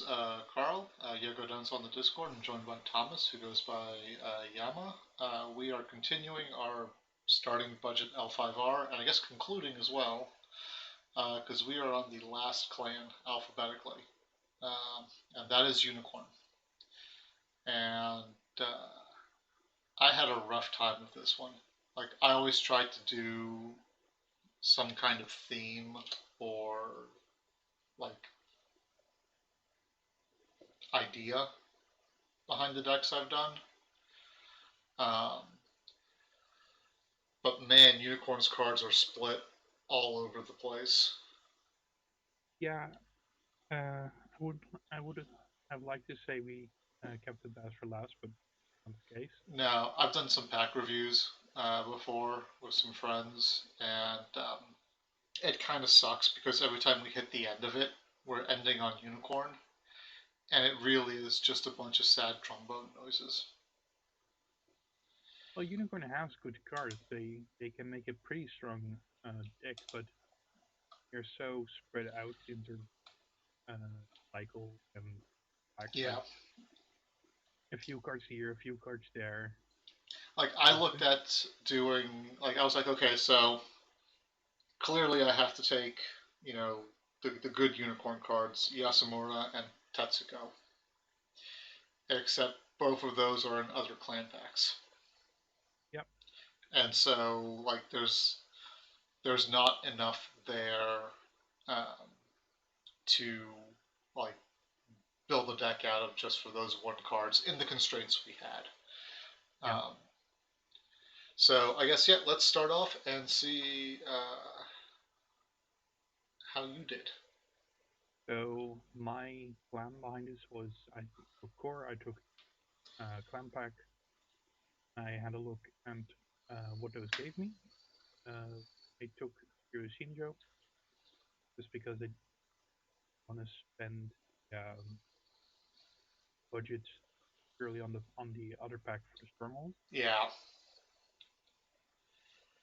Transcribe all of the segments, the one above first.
Carl, Yogo Duns on the Discord. I'm joined by Thomas, who goes by Yama. We are continuing our starting budget L5R, and I guess concluding as well, because we are on the last clan alphabetically, and that is Unicorn. And I had a rough time with this one. Like, I always tried to do some kind of theme or, like, idea behind the decks I've done. Um, But man, Unicorn's cards are split all over the place. Yeah, I would I would have liked to say we kept the best for last, but not the case. Now, I've done some pack reviews before with some friends, and it kind of sucks because every time we hit the end of it, we're ending on Unicorn, and it really is just a bunch of sad trombone noises. Well, Unicorn has good cards. They can make a pretty strong deck, but they're so spread out in their cycle and packs. Like Yeah, a few cards here, a few cards there. like I But looked at doing, like I was like, okay, so clearly I have to take, you know, the good Unicorn cards, Yasumura and Tetsuko, except both of those are in other clan packs. yep, And so like there's not enough there um, to like build a deck out of just for those one cards in the constraints we had. yeah. So I guess yeah, let's start off and see how you did. So my plan behind this was I took core, I took clan pack. I had a look at what those gave me. I took Shinjo just because I want to spend um, budget purely on the other pack for the stronghold. Yeah.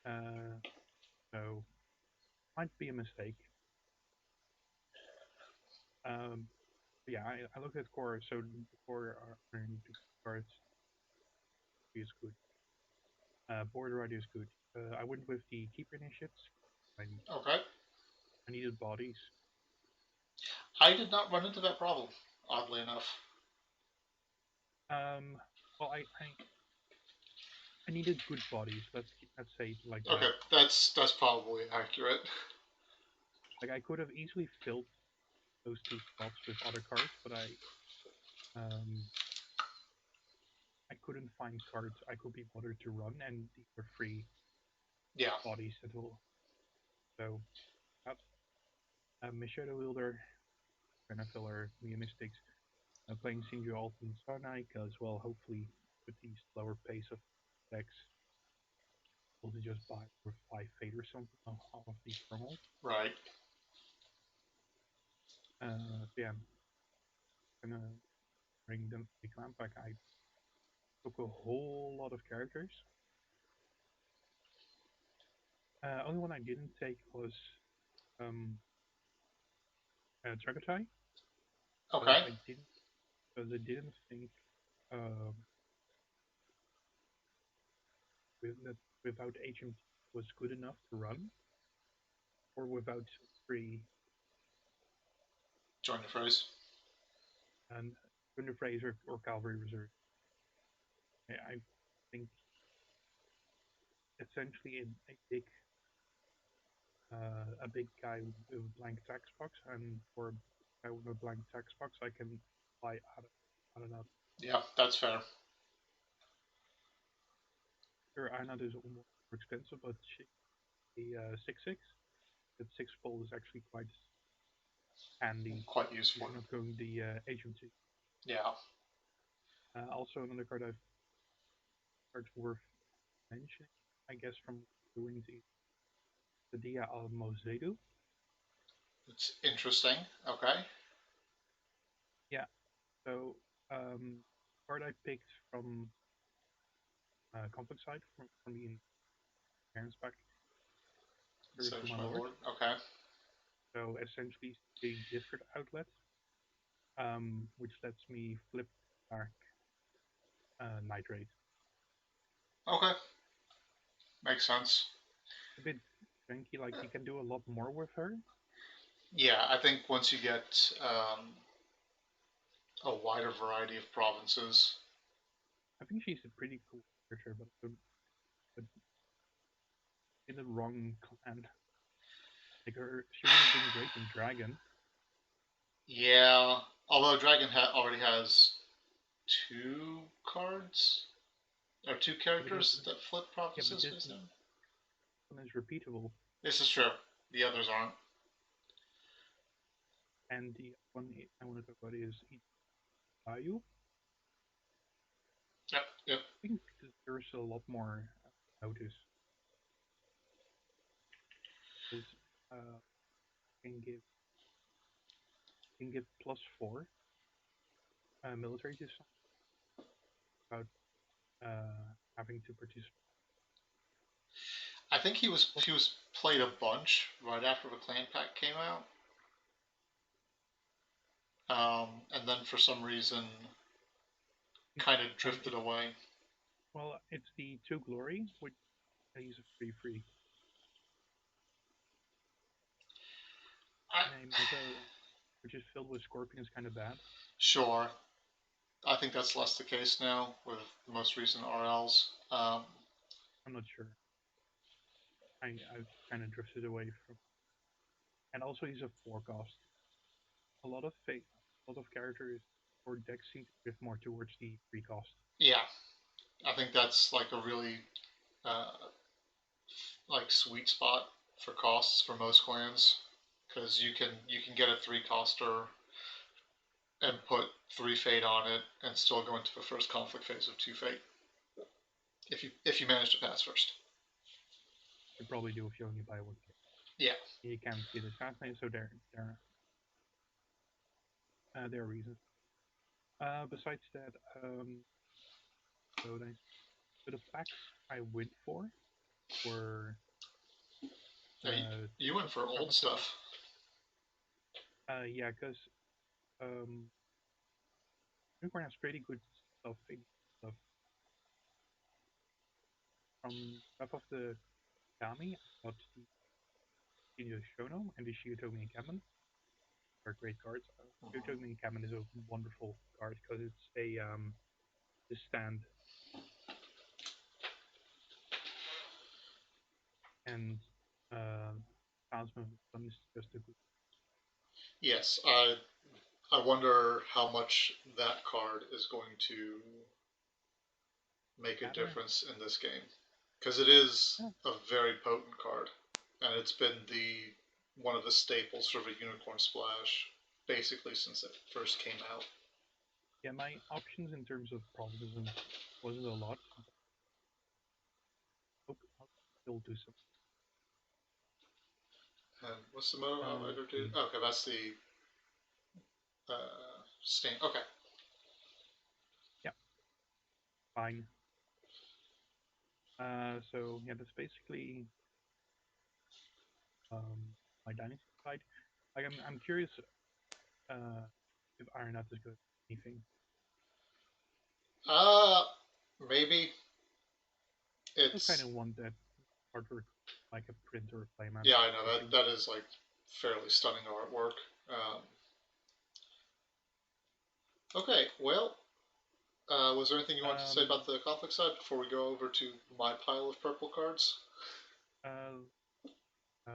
Uh, so might be a mistake. Um, yeah, I looked at core. So the core are into cards is good. Border rider is good. I went with the keeper initiates. I, Okay. I needed bodies. I did not run into that problem, oddly enough. Um, well, I needed good bodies. Let's say it like that. Okay, that's probably accurate. Like I could have easily filled those two spots with other cards, but um I couldn't find cards I could be bothered to run, and these were free Yeah. bodies at all. So Machado Wielder, Renna Filler, Mia Mystics, playing Shinju Alt and Sarnai, because well, hopefully with the slower pace of decks, able to just buy or 5 fade or something off of the stronghold. Right. Yeah, I'm gonna bring them the clan pack. I took a whole lot of characters. Only one I didn't take was um, Dragatai, because Okay. I didn't think um, that without HMT was good enough to run, or without free Join the phrase. and Thunder Fraser or Cavalry Reserve. I think essentially a big guy with a blank text box, and for a guy with a blank text box, I can fly out and out. Yeah, that's fair. Sure, Anad is almost more expensive, but the 6/6, that 6 fold is actually quite handy Quite if useful. you're not going the HMT. Yeah. Also, another card worth mentioning, I guess, from doing the Dia al Mozedu. It's interesting. Okay. Yeah, so card I picked from Complex Side from the Parents Pack, Service to Search My my Lord. lord. Okay. So essentially, the Discord outlet. which lets me flip back nitrate. Okay, makes sense. A bit janky, like you can do a lot more with her. Yeah, I think once you get a wider variety of provinces. I think she's a pretty cool character, but in the wrong clan. Like she would have been great in Dragon. Yeah, although Dragon already has two cards or two Yeah, but characters that flip yeah, but provinces this face down. one is repeatable, This is true. The others aren't. and the one I want to talk about is Idayu. Yep, yep. I think there's a lot more notice because uh, can give +4 military to some without having to participate. I think Plus, he was played a bunch right after the clan pack came out, and then for some reason kind of drifted it's away. well, it's the Two Glory, which is free I, in a meta which is filled with scorpions, kind of bad. sure, I think that's less the case now with the most recent RLs. I'm not sure. I've kind of drifted away from, and also he's a 4 cost. A lot of characters or decks seem to drift more towards the 3 cost. Yeah, I think that's like a really uh, like sweet spot for costs for most clans because you can get a three coster and put three fate on it and still go into the first conflict phase of two fate if you manage to pass first. You probably do if you only buy one kit. Yeah. You can't get assassinated, so there are reasons. Besides that, so the packs I went for were Yeah, you went for top old of the stuff. yeah, because Unicorn has pretty good stuff stuff from top of the Kami. I got the Shinjo Shono and the Shiotomi Encampment are great cards. Mm-hmm. Shiotomi Encampment is a wonderful card because it's a stand, and uh, Talisman of the Sun is just a good Yes, I wonder how much that card is going to make a matter. difference in this game because it is Yeah, a very potent card, and it's been the one of the staples for the Unicorn Splash basically since it first came out. yeah. My options in terms of provinces wasn't a lot. I'll still do some. And what's the moto outrider Let's do? see. Okay, that's the stand. Okay. Yeah, fine. So yeah, that's basically um, my dynasty side. Like I'm curious uh, if Iron Out is good at anything. Uh, maybe I kind it's of want that artwork like a print or a playmat yeah. I know issue. that is like fairly stunning artwork. Okay, well, was there anything you wanted to say Um, about the conflict side before we go over to my pile of purple cards? uh, uh,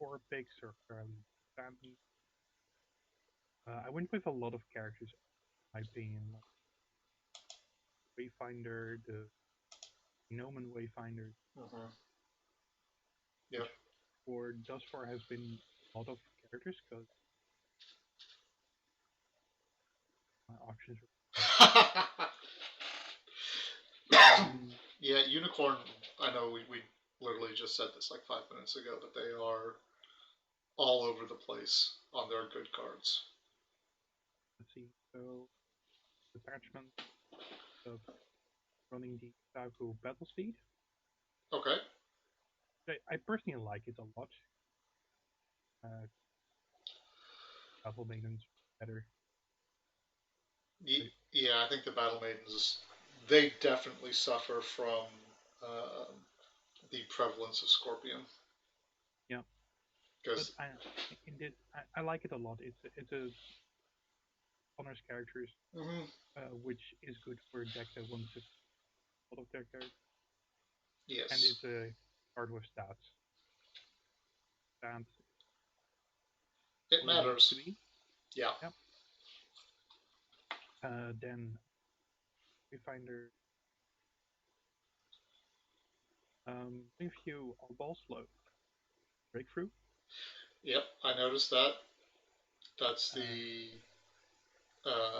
4 picks are fairly standard. I went with a lot of characters, in my opinion, like Wayfinder, the Gnomon Wayfinder, Mm-hmm. which Yep. for thus far has been a lot of characters because my options were limited. Um, Yeah, Unicorn. I know we literally just said this like 5 minutes ago, but they are all over the place on their good cards. let's see. So attachment of running the Taku battle speed. Okay. I personally like it a lot. Battle maintenance. better. But Yeah, I think the Battle Maidens, they definitely suffer from uh, the prevalence of Scorpion. yeah, but Because, I like it a lot. It's a honors characters, mm-hmm, which is good for a deck that wants a lot of their characters, and yes, it's a card with stats. And it all it needs to matters. be. Yeah. Yep. Then we find her if you are ball slow breakthrough. Yep, I noticed that. That's Uh, the,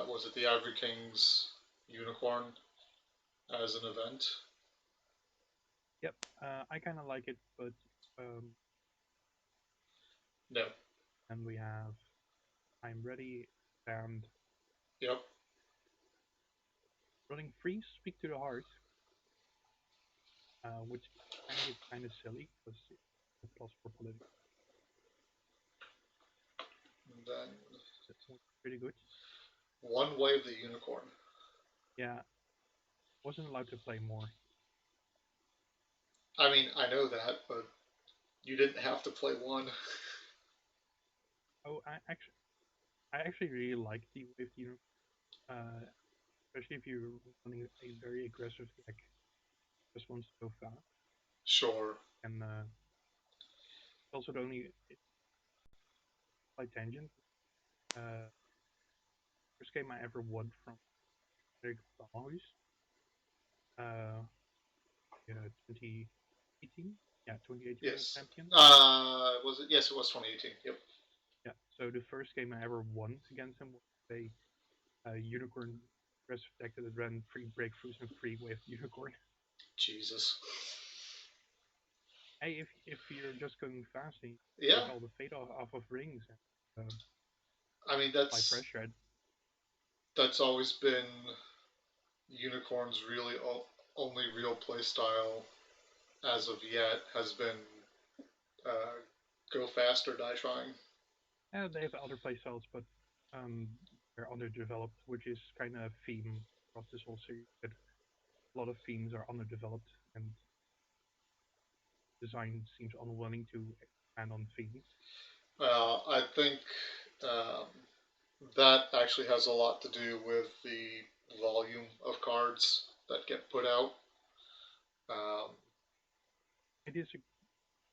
was it the Ivory King's Unicorn as an event? yep. I kind of like it, but um, No. and we have I'm ready and Yep. running free. Speak to the heart, which kind of gets kind of silly because it's plus for political. And then That was pretty good. One Wave the Unicorn. Yeah, wasn't allowed to play more. I mean, I know that, but you didn't have to play one. Oh, I actually really like the wave unit, especially if you're running a very aggressive deck. Just wants to go fast, Sure. and also the only slight tangent. Uh, First game I ever won from Eric Ballhuis, uh, yeah, 2018. Yeah, 2018 World Yes. Champion. Was it? Yes, it was 2018. Yep. Yeah, so the first game I ever won against him was a unicorn aggressive deck that ran free breakthroughs and free wave unicorn. Jesus. Hey, if you're just going fast and you Yeah. take all the fate off of rings and I mean, apply that's pressure, that's always been Unicorn's really only real playstyle as of yet has been uh, go fast or die trying. yeah, they have other playstyles, but um, they're underdeveloped, which is kind of a theme across this whole series. That a lot of themes are underdeveloped, and design seems unwilling to expand on themes. I think um, that actually has a lot to do with the volume of cards that get put out. Um, It is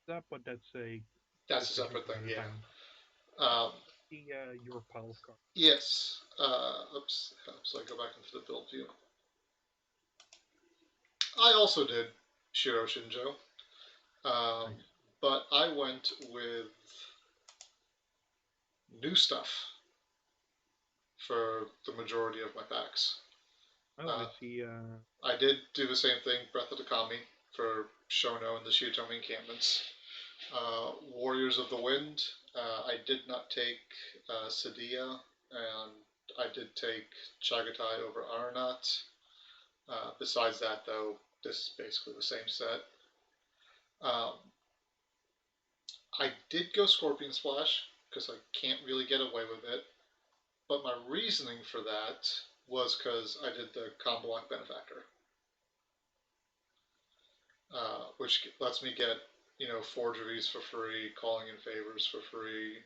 that, but that's a that's a discussion separate for thing, another yeah. time. Um, The your pile of cards. yes. Oops. I go back into the build view. I also did Shiro Shinjo, um, Nice. but I went with new stuff for the majority of my packs. Oh, I Uh, see. I did do the same thing, Breath of the Kami, for Shono and the Shiotomi encampments. Warriors of the Wind, I did not take Sadia, and I did take Chagatai over Aranat. Besides that, though, this is basically the same set. Um, I did go Scorpion Splash because I can't really get away with it, but my reasoning for that was because I did the Combo Lock Benefactor, which lets me get forgeries for free, calling in favors for free.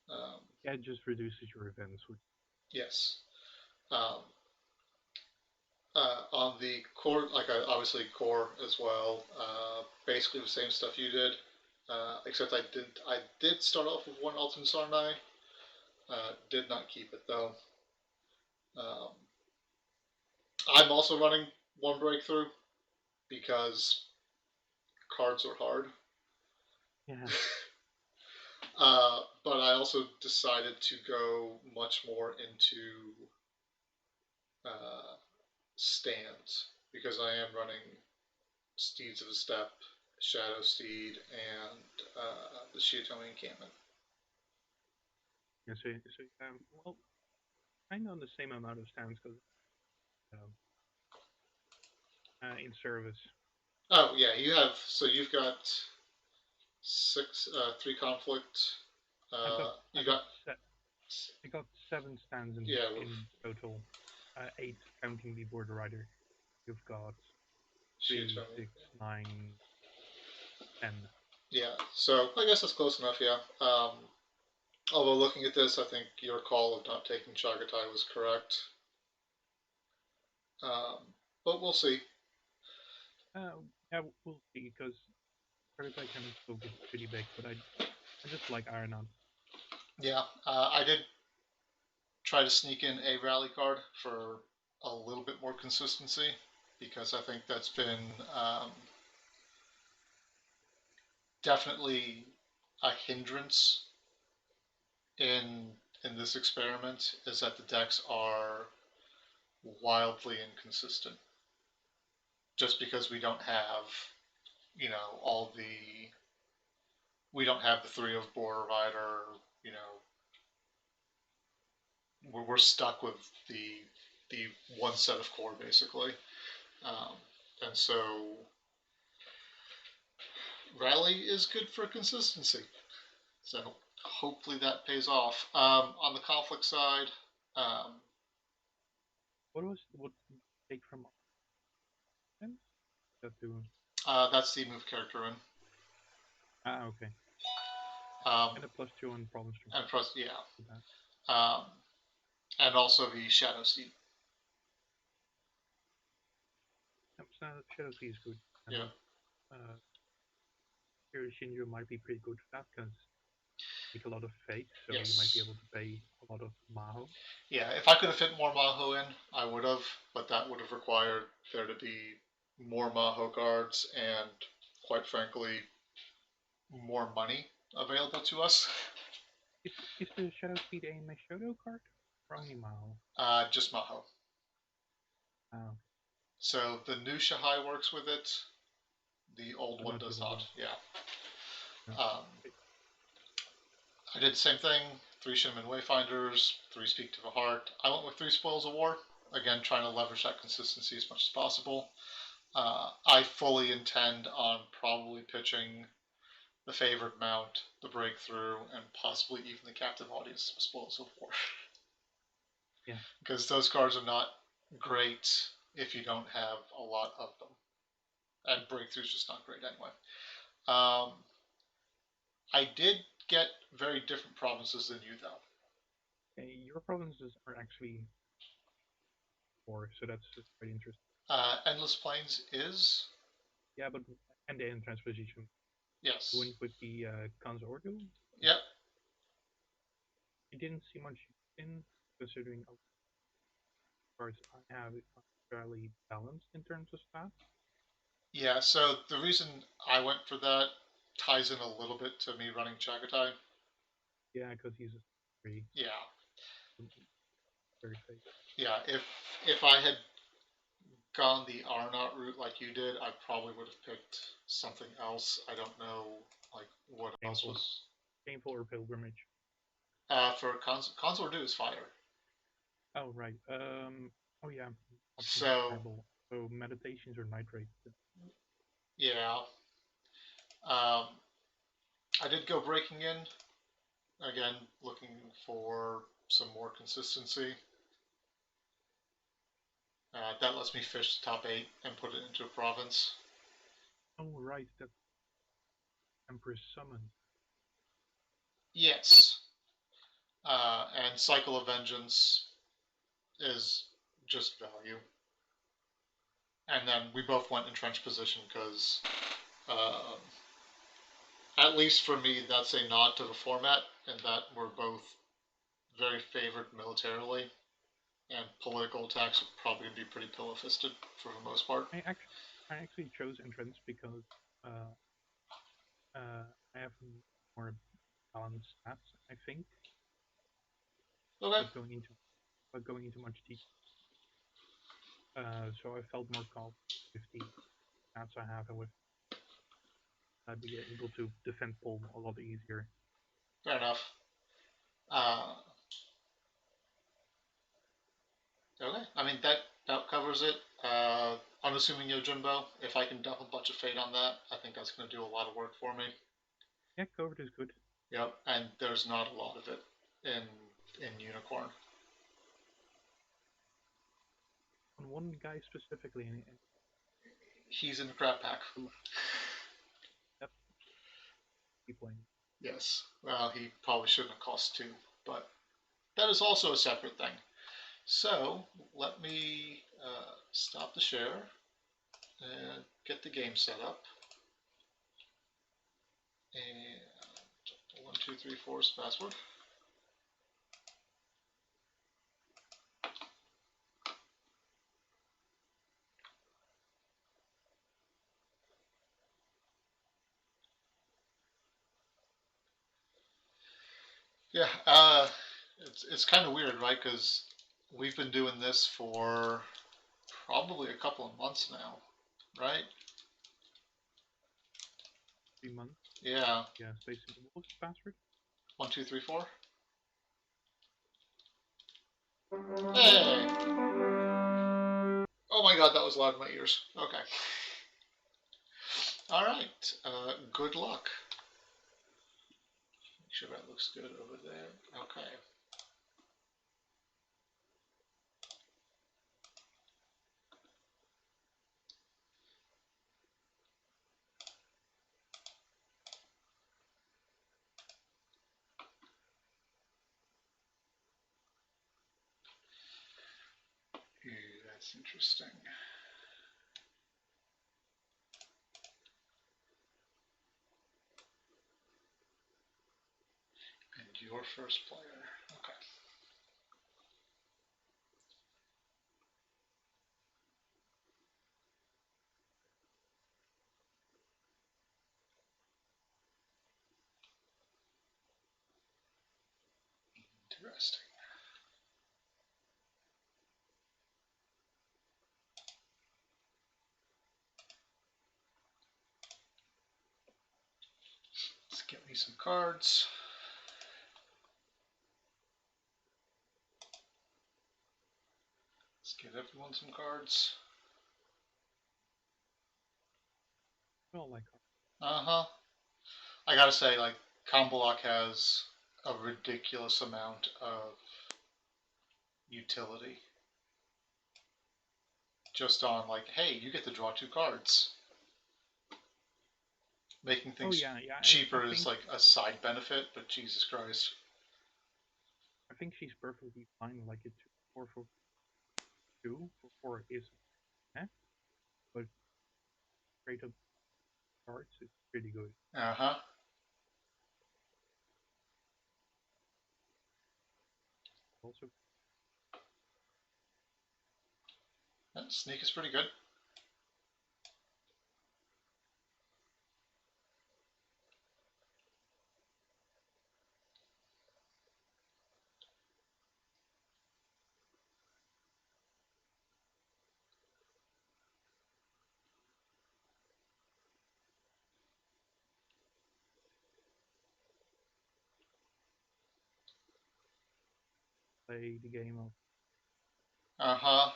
Um, Yeah, it just reduces your events. Which, yes. Um, on the core, like obviously core as well, basically the same stuff you did, except I did start off with one Alton Sarnai, did not keep it though. Um, I'm also running one breakthrough because cards are hard. yeah, But I also decided to go much more into uh, stands because I am running Steeds of the Steppe, Shadow Steed, and the Shiotomi encampment. yeah. Well, kind of on the same amount of stands because um, in service. Oh yeah, you've got three conflict. I've got You I've got got I got 7 stands Yeah, in total, 8 counting the border rider. You've got shoot, three, 6, 9, 10. yeah. So I guess that's close enough. Yeah. Although looking at this, I think your call of not taking Chagatai was correct. Um, but we'll see. Yeah, we'll see, because Targetai can still get pretty big, but I just like Iron On. Yeah, I did try to sneak in a rally card for a little bit more consistency because I think that's been definitely a hindrance in this experiment is that the decks are wildly inconsistent. Just because we don't have, all the we don't have the three of Boar Rider, you know, we're stuck with the one set of core basically, um, and so rally is good for consistency. So hopefully that pays off. On the conflict side, um, What did you take from offense? That to that's the move character in, okay. um, And a +2 on problem stream. and plus yeah, With that. um, and also the Shadow Steed. Shadow Sea is good. Yeah, And uh, here Shinju might be pretty good for that, because make a lot of fate, so you might be yes, able to pay a lot of Maho. yeah. If I could have fit more Maho in, I would have, but that would have required there to be more Maho cards and, quite frankly, more money available to us. Is the Shadow Speed a Meshodo card? Or only Maho? Just Maho. Oh, So the new Shahai works with it. The old but one not the does old not. one. Yeah. No. Um, Okay. I did the same thing. 3 Cinnamon Wayfinders, 3 Speak to the Heart. I went with 3 Spoils of War. Again, trying to leverage that consistency as much as possible. I fully intend on probably pitching the favored mount, the breakthrough, and possibly even the captive audience of Spoils of War. Yeah. Because those cards are not great if you don't have a lot of them. And breakthrough's just not great anyway. Um, I did get very different provinces than you, though. Your provinces are actually 4, so that's quite interesting. Endless Plains is, Yeah, but and the end transposition. You yes. went with the Kanz Ordu. Yep. I didn't see much in, considering of cards I have are fairly balanced in terms of stats. Yeah, so the reason I went for that ties in a little bit to me running Chagatai. Yeah, because he's a 3, Yeah. very safe. Yeah, if I had gone the Arnott route like you did, I probably would have picked something else. I don't know, like, what else Painful, was. painful or pilgrimage. For Console Do is Fire. Oh right. Oh yeah. Options are So, terrible. So meditations or nitrate. yeah. Um, I did go breaking in, again, looking for some more consistency. That lets me fish the top 8 and put it into a province. Oh right, that Empress summon. Yes. And Cycle of Vengeance is just value. And then we both went in trench position because, uh, at least for me, that's a nod to the format, and that we're both very favored militarily, and political attacks are probably going to be pretty pillow fisted for the most part. I actually I actually chose entrance because uh I have more balanced stats, I think, Okay, but going into much detail. So I felt more confident with the stats I have, and with I'd be able to defend pull a lot easier. fair enough. Uh, okay, I mean that covers it. Unassuming Yojimbo, if I can dump a bunch of fate on that, I think that's going to do a lot of work for me. Yeah, covered is good. Yep, and there's not a lot of it in in Unicorn. On one guy specifically, and He's in the crab pack. yep, keep playing. Yes. Well, he probably shouldn't have cost two, but that is also a separate thing. So let me stop the share and get the game set up. And 1234 is password. Yeah, it's kind of weird, right? Because we've been doing this for probably a couple of months now, right? 3 months. Yeah. Yeah, spacing. What was the password? 1234. Hey! Oh my god, that was loud in my ears. Okay. All right. Good luck. Make sure that looks good over there. Okay. Ooh, that's interesting. And your first player. Okay. Interesting. Let's get me some cards. Let's give everyone some cards. Oh, like Uh-huh. I gotta say, like, Combo Lock has a ridiculous amount of utility. Just on, like, hey, you get to draw two cards. Making oh things yeah, cheaper I is think like a side benefit, but Jesus Christ. I think she's perfectly fine. Like it's 4 for 2 for 4 is but straight up cards is pretty good. Uh-huh. Also, That sneak is pretty good. play the game of Uh-huh.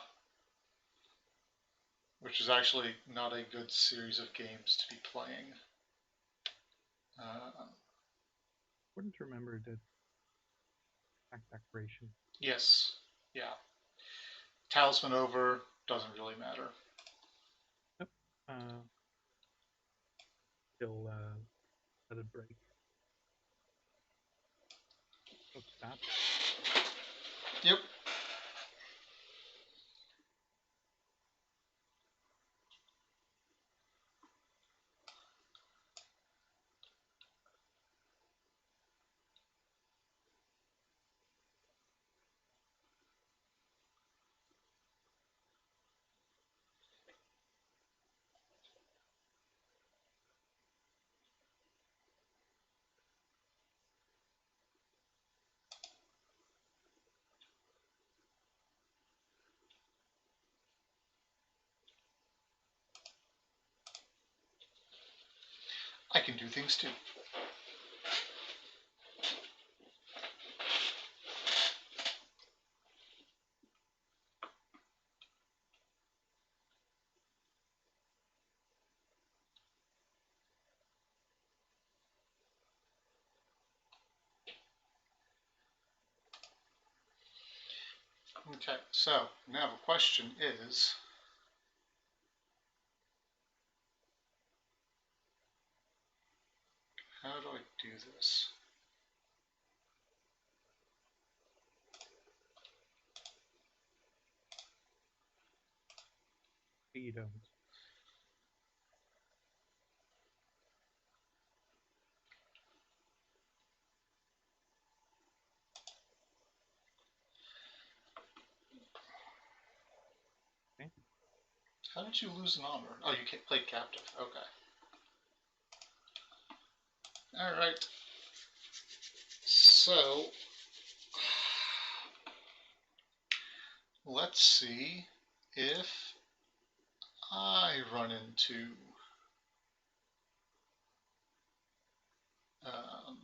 Which is actually not a good series of games to be playing. Uh, wouldn't remember that backpack creation. yes. Yeah. Talisman over, doesn't really matter. Yep. Still let it break. What's that? Yep. I can do things too. Okay, so now the question is, how do I do this? You don't. Okay. How did you lose an honor? Oh, you played captive. Okay. All right. So let's see if I run into um,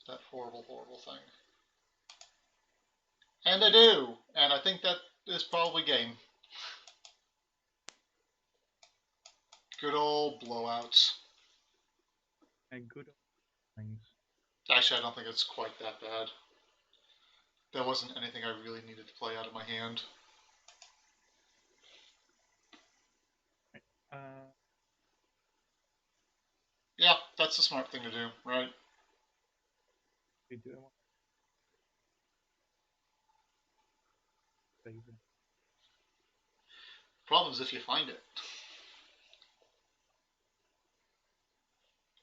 that horrible, horrible thing. And I do. And I think that is probably game. Good old blowouts. And good things. Actually, I don't think it's quite that bad. There wasn't anything I really needed to play out of my hand. Right. Yeah, that's the smart thing to do, right? We do want to save it. Problem is if you find it.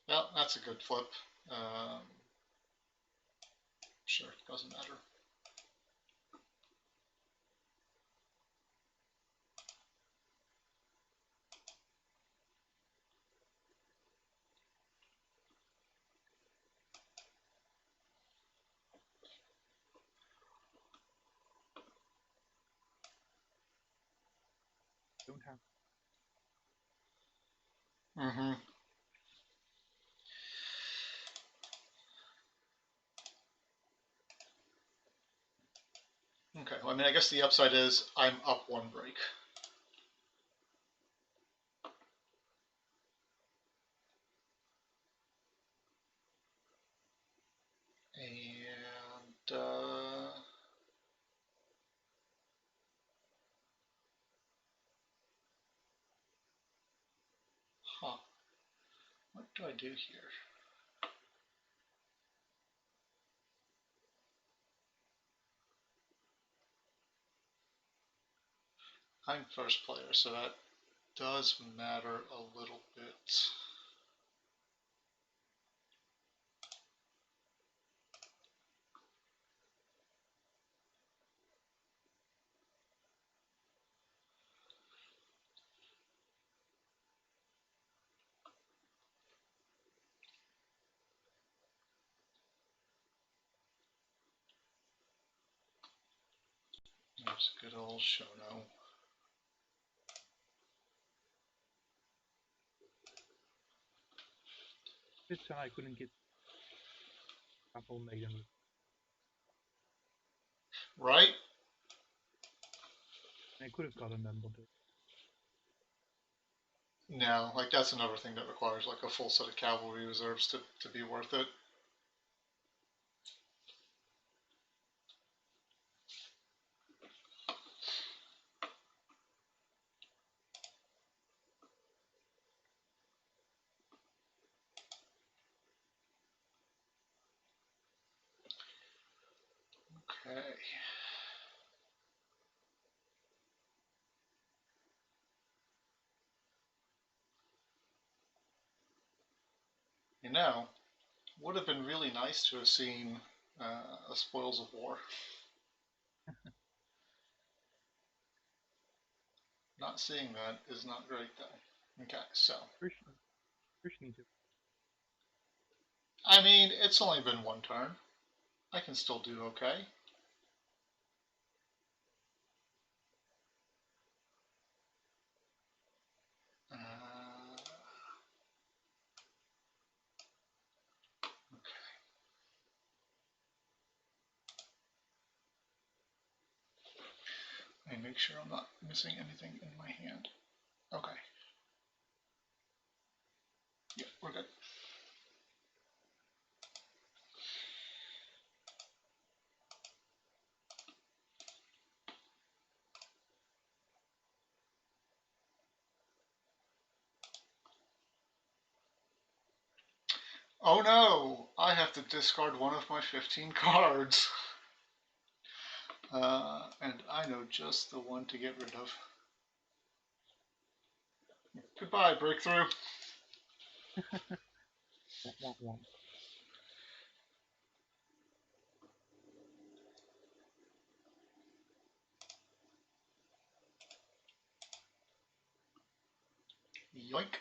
Well, that's a good flip. Sure, doesn't matter. Don't have. Mm-hmm. Okay, well, I mean, I guess the upside is I'm up one break. And, huh, what do I do here? I'm first player, so that does matter a little bit. There's a good old Shono. It's I couldn't get a couple made them. Right? I could have gotten them, but No, like that's another thing that requires like a full set of cavalry reserves to be worth it. Okay. You know, would have been really nice to have seen a Spoils of War. Not seeing that is not great though. Okay, so first, first need to. I mean, it's only been one turn. I can still do okay. Uh, and make sure I'm not missing anything in my hand. Okay. Yeah, we're good. Oh no! I have to discard one of my 15 cards. And I know just the one to get rid of. Goodbye, Breakthrough. Womp, womp, womp. Yoink.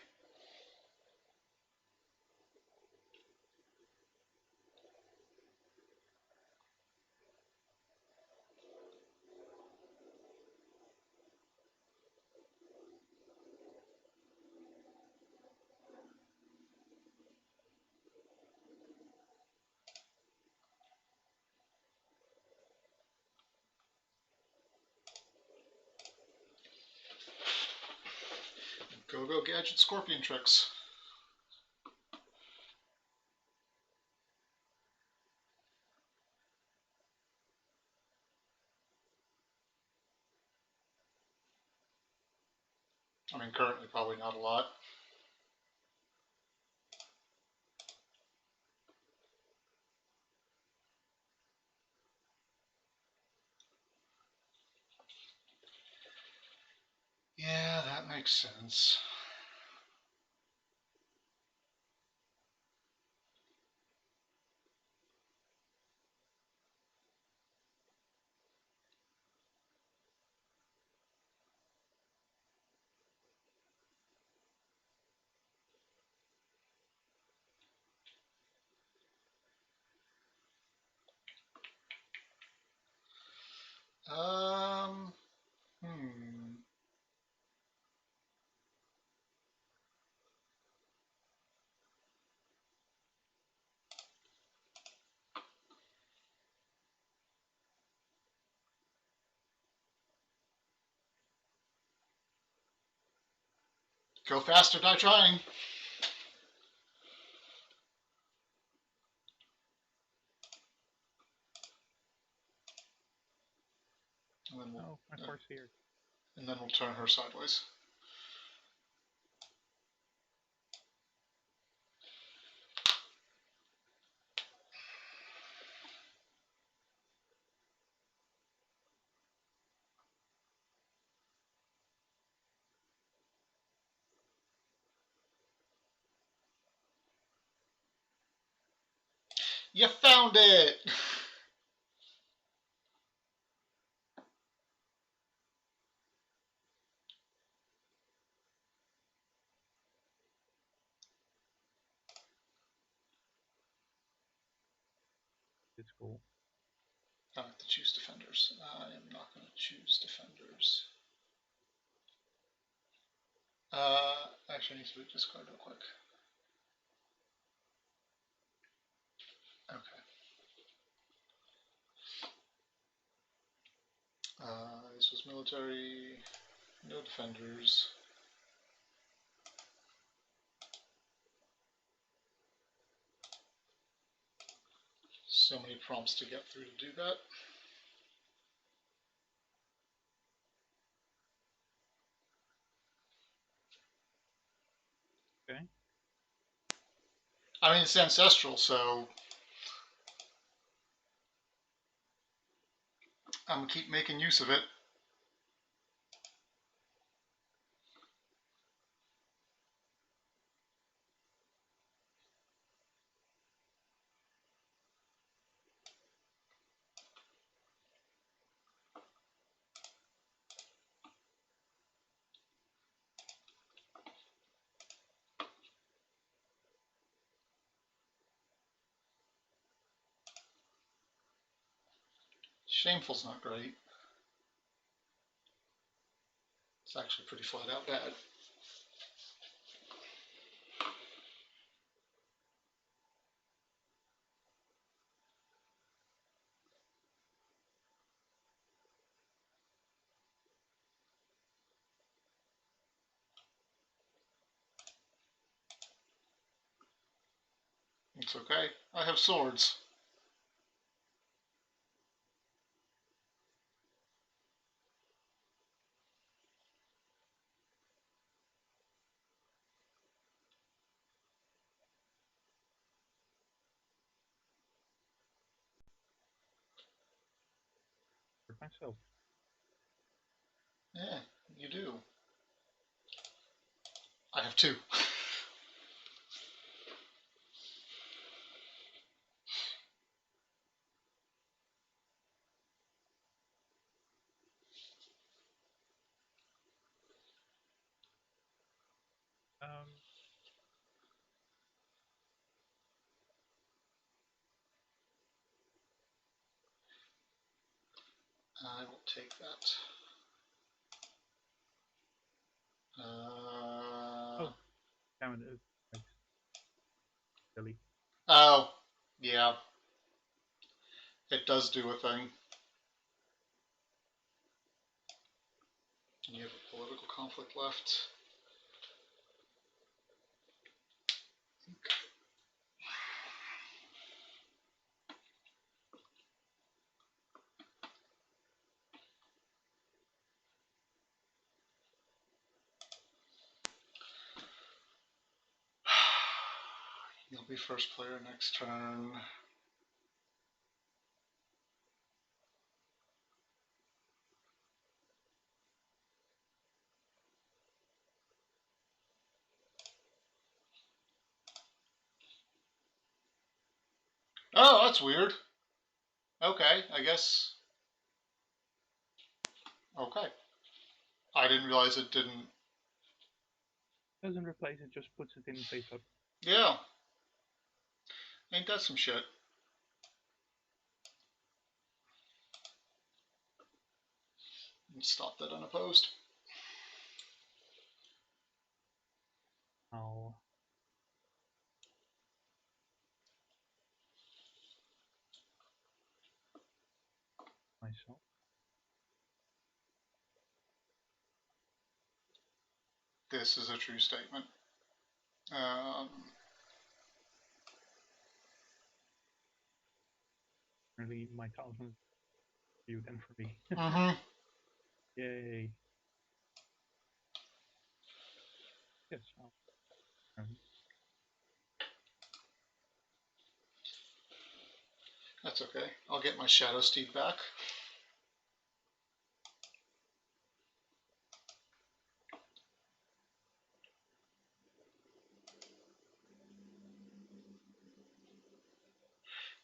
Go Go Gadget Scorpion Tricks. I mean, currently probably not a lot. Yeah, that makes sense. Um, hmm. Go faster, die trying. And then we'll, Oh, my uh, Farseer. and then we'll turn her sideways. You found it! It's cool. I have to choose defenders. I am not going to choose defenders. Actually, I need to discard real quick. Okay. This was military. No defenders. So many prompts to get through to do that. Okay. I mean, it's ancestral, so I'm gonna keep making use of it. Shameful's not great. It's actually pretty flat out bad. It's okay. I have swords. myself. Yeah, you do. I have two. Um, I will take that. Uh, oh, damn it, it's silly. oh, yeah, it does do a thing. You have a political conflict left. You'll be first player next turn. Oh, that's weird. Okay, I guess. Okay. I didn't realize it didn't. Doesn't replace it, just puts it in face up. Yeah. Ain't that some shit? Stop that unopposed. I'll myself. This is a true statement. Um, Really, my talisman you then for me. mm-hmm. Yay. Yes, That's okay. I'll get my Shadow Steed back.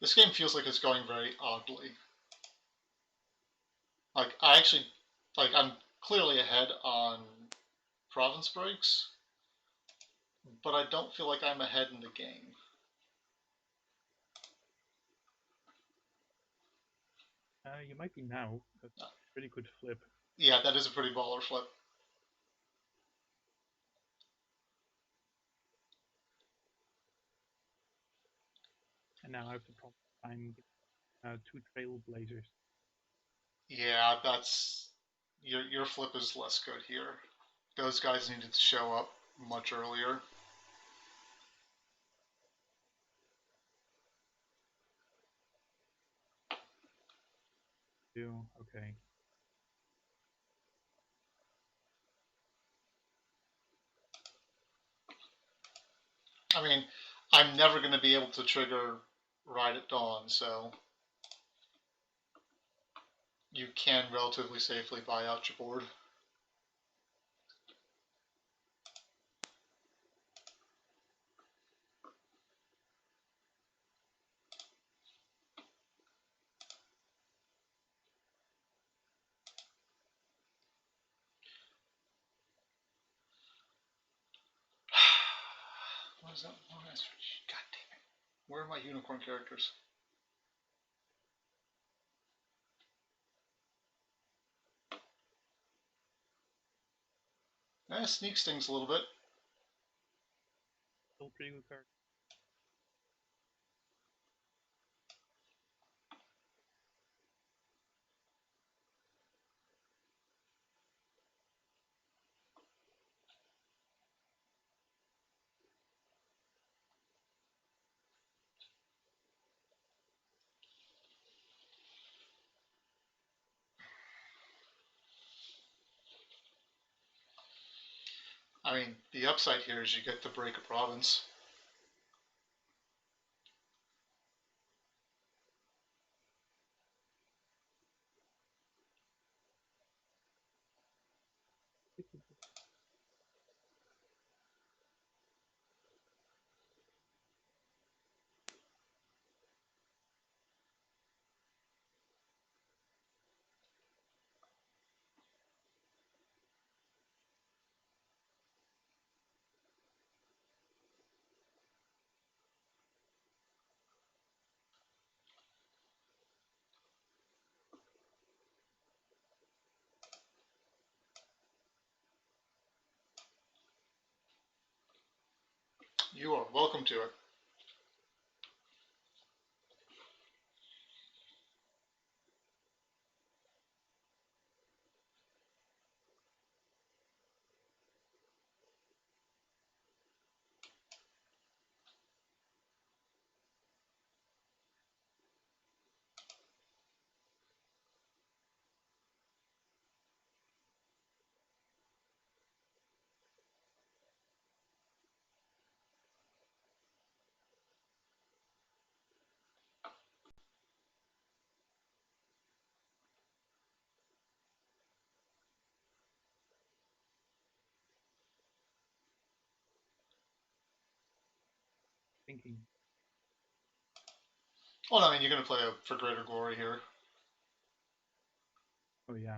This game feels like it's going very oddly. Like, I'm clearly ahead on province breaks, but I don't feel like I'm ahead in the game. you might be now. That's Uh, a pretty good flip. Yeah, that is a pretty baller flip. And now I have the problem. I'm two trailblazers. Yeah, that's your flip is less good here. Those guys needed to show up much earlier. Okay. I mean, I'm never going to be able to trigger Ride at Dawn, so you can relatively safely buy out your board. What is that? God damn it. Where are my unicorn characters? Sneak stings a little bit. Still pretty good card. I mean, the upside here is you get to break a province. You are welcome to it. Thinking. Well, I mean, you're going to play for greater glory here. Oh yeah.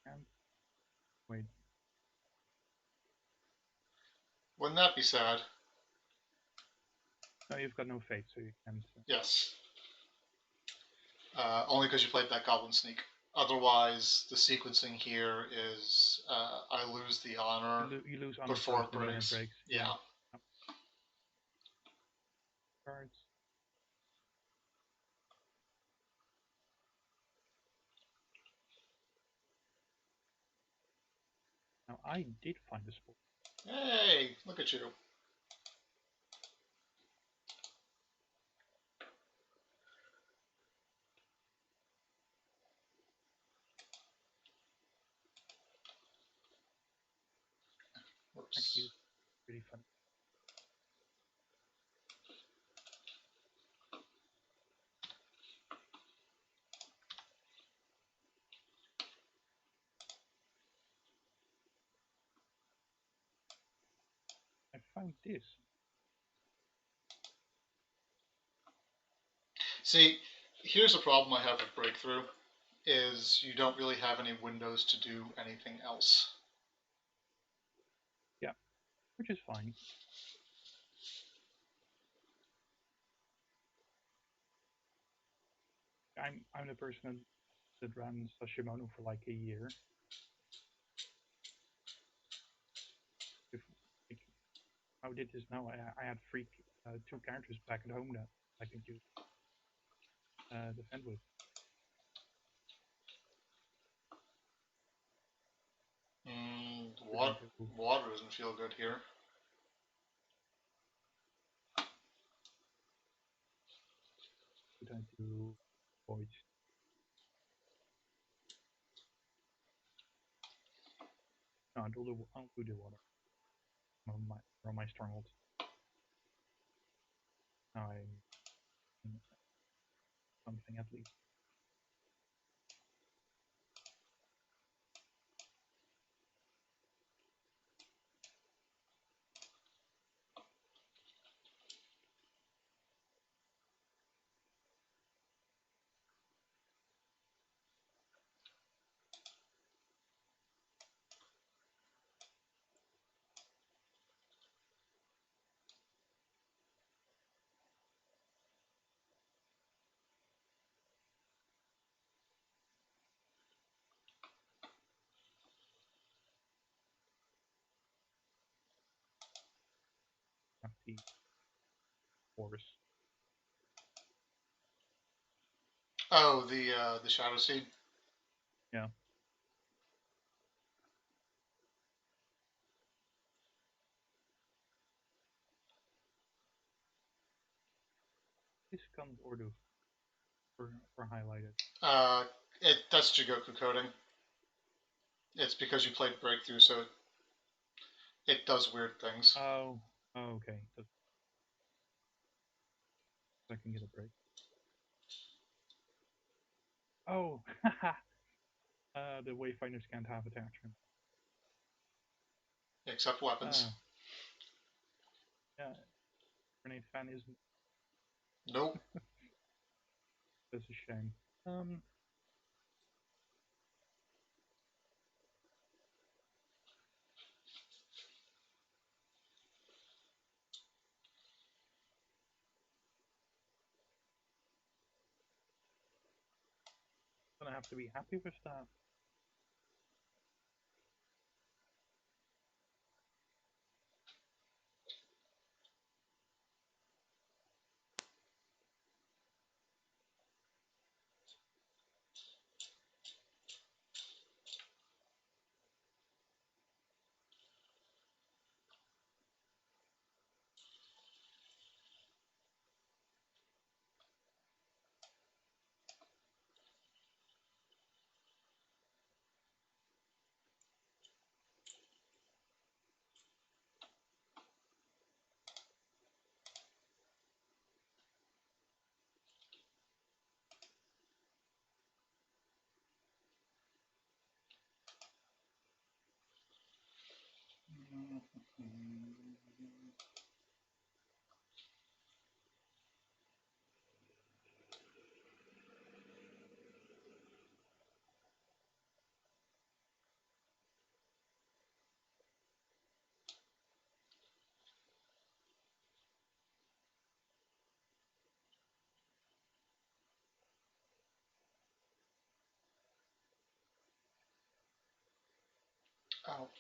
And wait. Wouldn't that be sad? No, you've got no fate, so you can't. Yes. Only because you played that Goblin Sneak. Otherwise, the sequencing here is I lose the honor You lose honor before first, it and then it breaks. breaks. Yeah. Cards. Now I did find a spot. Hey, look at you. Actually, Whoops. it's pretty fun. I found this. See, here's a problem I have with Breakthrough, is you don't really have any windows to do anything else. Yeah, which is fine. I'm the person that ran Sashimono for like a year. If like, how did this now? I had two characters back at home that I could use defend with. Should I What do? water doesn't feel good here. Should I do void? No, I'll do the water on my stronghold. Now I something at least. Have the force. Oh, the Shadow Seed. Yeah. This comes or do for highlighted. Uh, that's Jigoku coding. It's because you played Breakthrough, so it does weird things. Oh, okay. So I can get a break. Oh, The Wayfinders can't have attachment. Except weapons. Yeah, grenade fan isn't. Nope. That's a shame. Gonna have to be happy with that.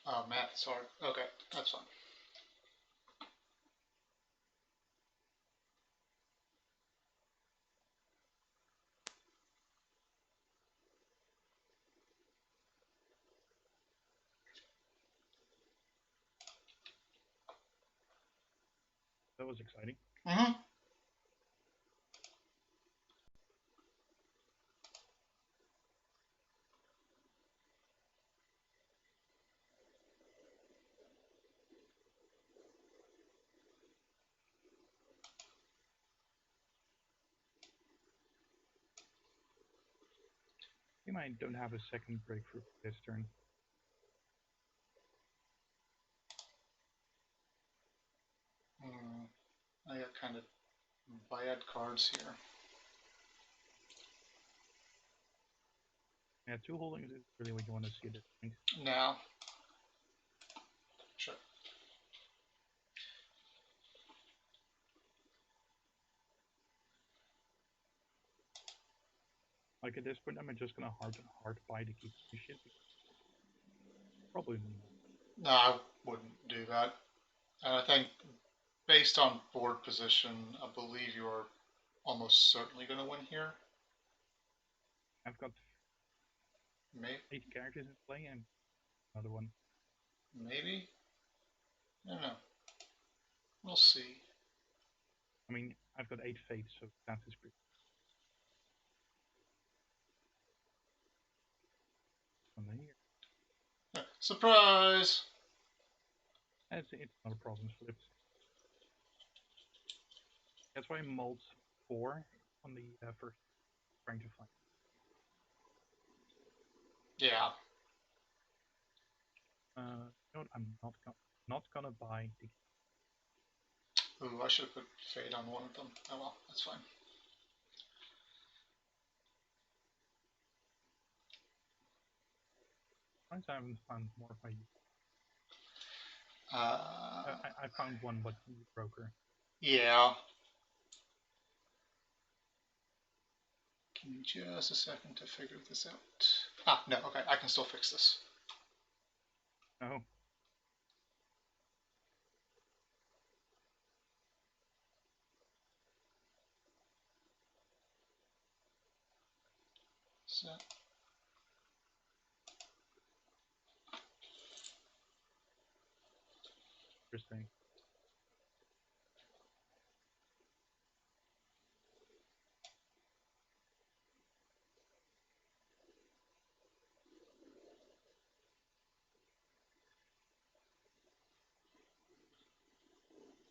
Oh, math is hard. Okay, that's fine. That was exciting. Mm-hmm. He might don't have a second breakthrough this turn. I got kind of bad cards here. Yeah, two holdings is really what you want to see at this point. Now, sure. Like at this point, I'm just gonna hard buy to keep the shit. Probably not. No, I wouldn't do that. And I think, based on board position, I believe you are almost certainly going to win here. I've got Maybe. 8 characters in play and another one. Maybe. I don't know. We'll see. I mean, I've got 8 fates, so that is pretty. On here. Surprise! It's not a problem flipped. That's why I mulled 4 on the first trying to find. Yeah. You know what? I'm not gonna buy the. Ooh, I should have put fade on one of them. Oh well, that's fine. I haven't found more of my. Uh, I found one, but the broker. yeah. Give me just a second to figure this out. Ah, no, okay, I can still fix this. Oh, So, interesting.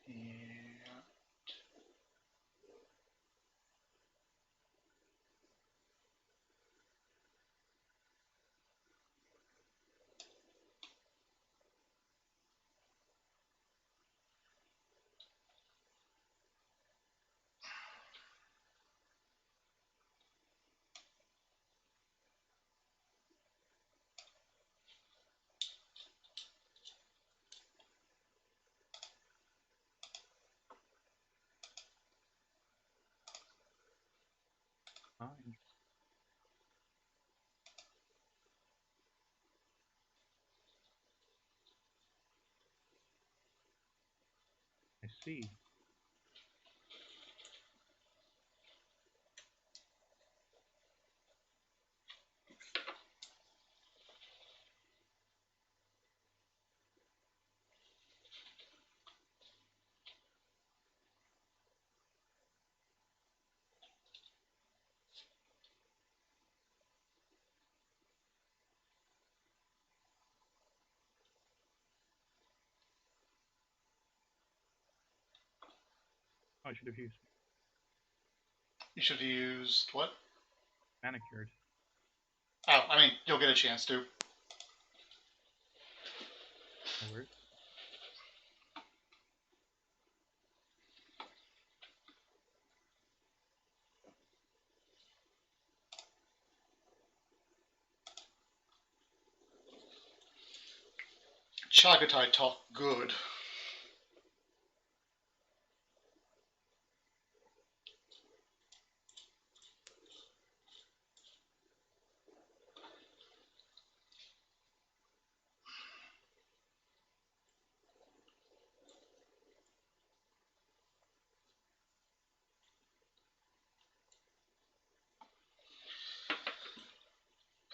yeah. Fine. I see. I should have used You should have used what? manicured. Oh, I mean, you'll get a chance to. No worries. Chagatai talk good.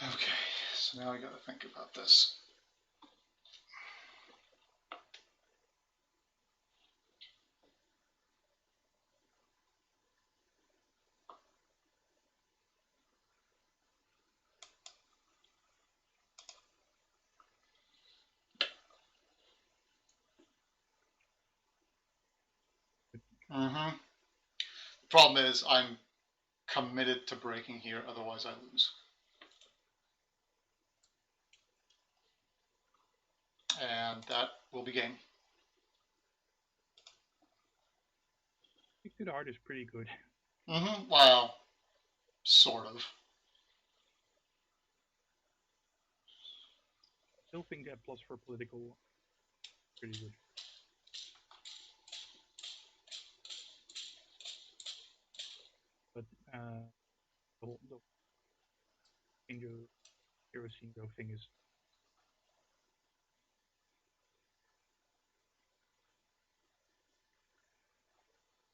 Okay, so now I gotta think about this. Mm-hmm. The problem is I'm committed to breaking here, otherwise I lose. And that will be game. Good art is pretty good. Mm-hmm. Well, sort of. Still think that plus for political pretty good. But the Ingo Hiroshima thing is,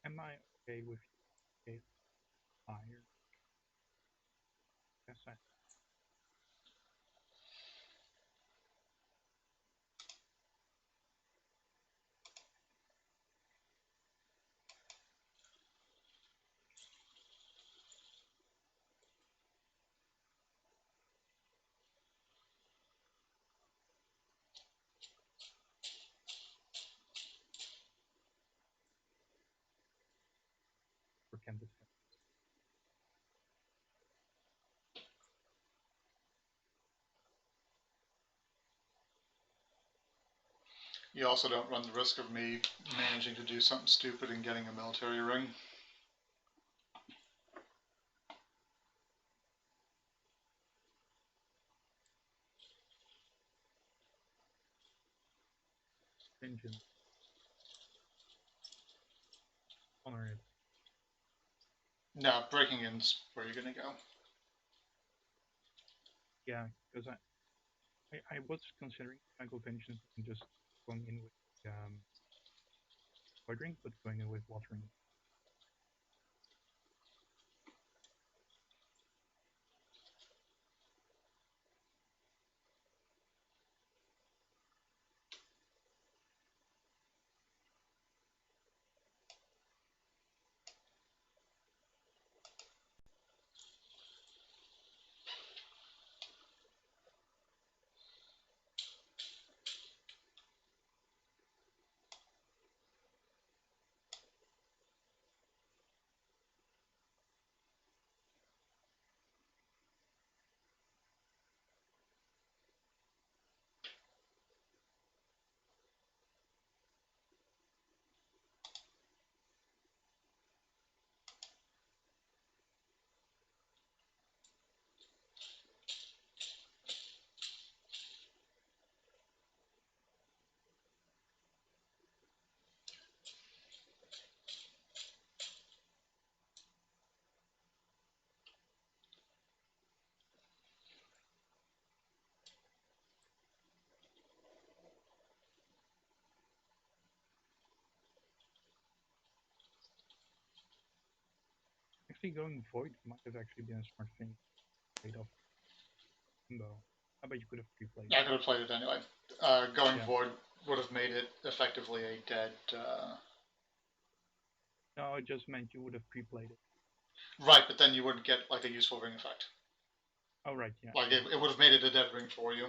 am I okay with a fire? Yes, I can defend. You also don't run the risk of me managing to do something stupid and getting a military ring. Vengeance, honor it. No, breaking in's where you're gonna go. Yeah, because I was considering Michael Vengeance and just going in with ordering, but going in with watering. Actually, going Void might have actually been a smart thing. Trade off Limbo. I bet you could have pre-played Yeah, I it. could have played it anyway. Going Yeah. Void would have made it effectively a dead. No, it just meant you would have pre-played it. Right, but then you wouldn't get like a useful ring effect. Oh, right, yeah. Like Yeah. it would have made it a dead ring for you.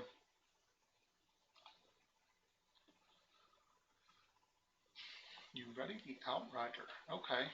You ready? The Outrider. Okay.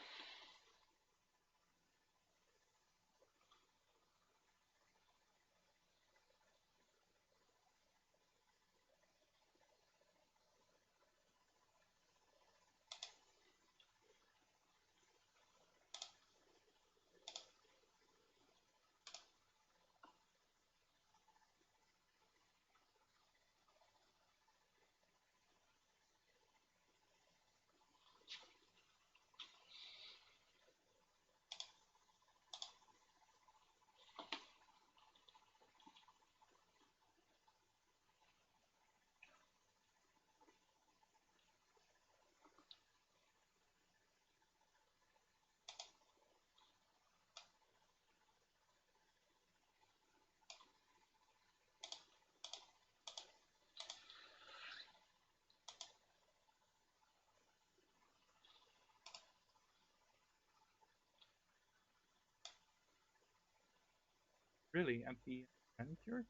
Really, at the end here?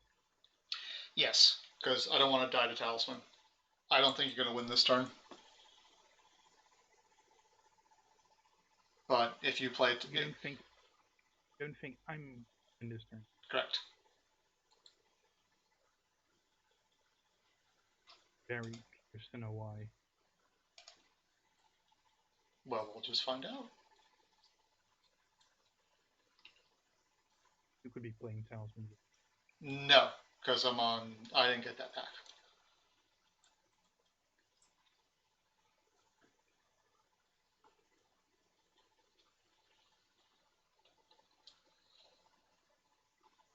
Yes, because I don't want to die to Talisman. I don't think you're going to win this turn. But if you play it, You don't think I'm in this turn? correct. Very curious to know why. Well, we'll just find out. You could be playing Talisman. No, because I'm on. I didn't get that pack.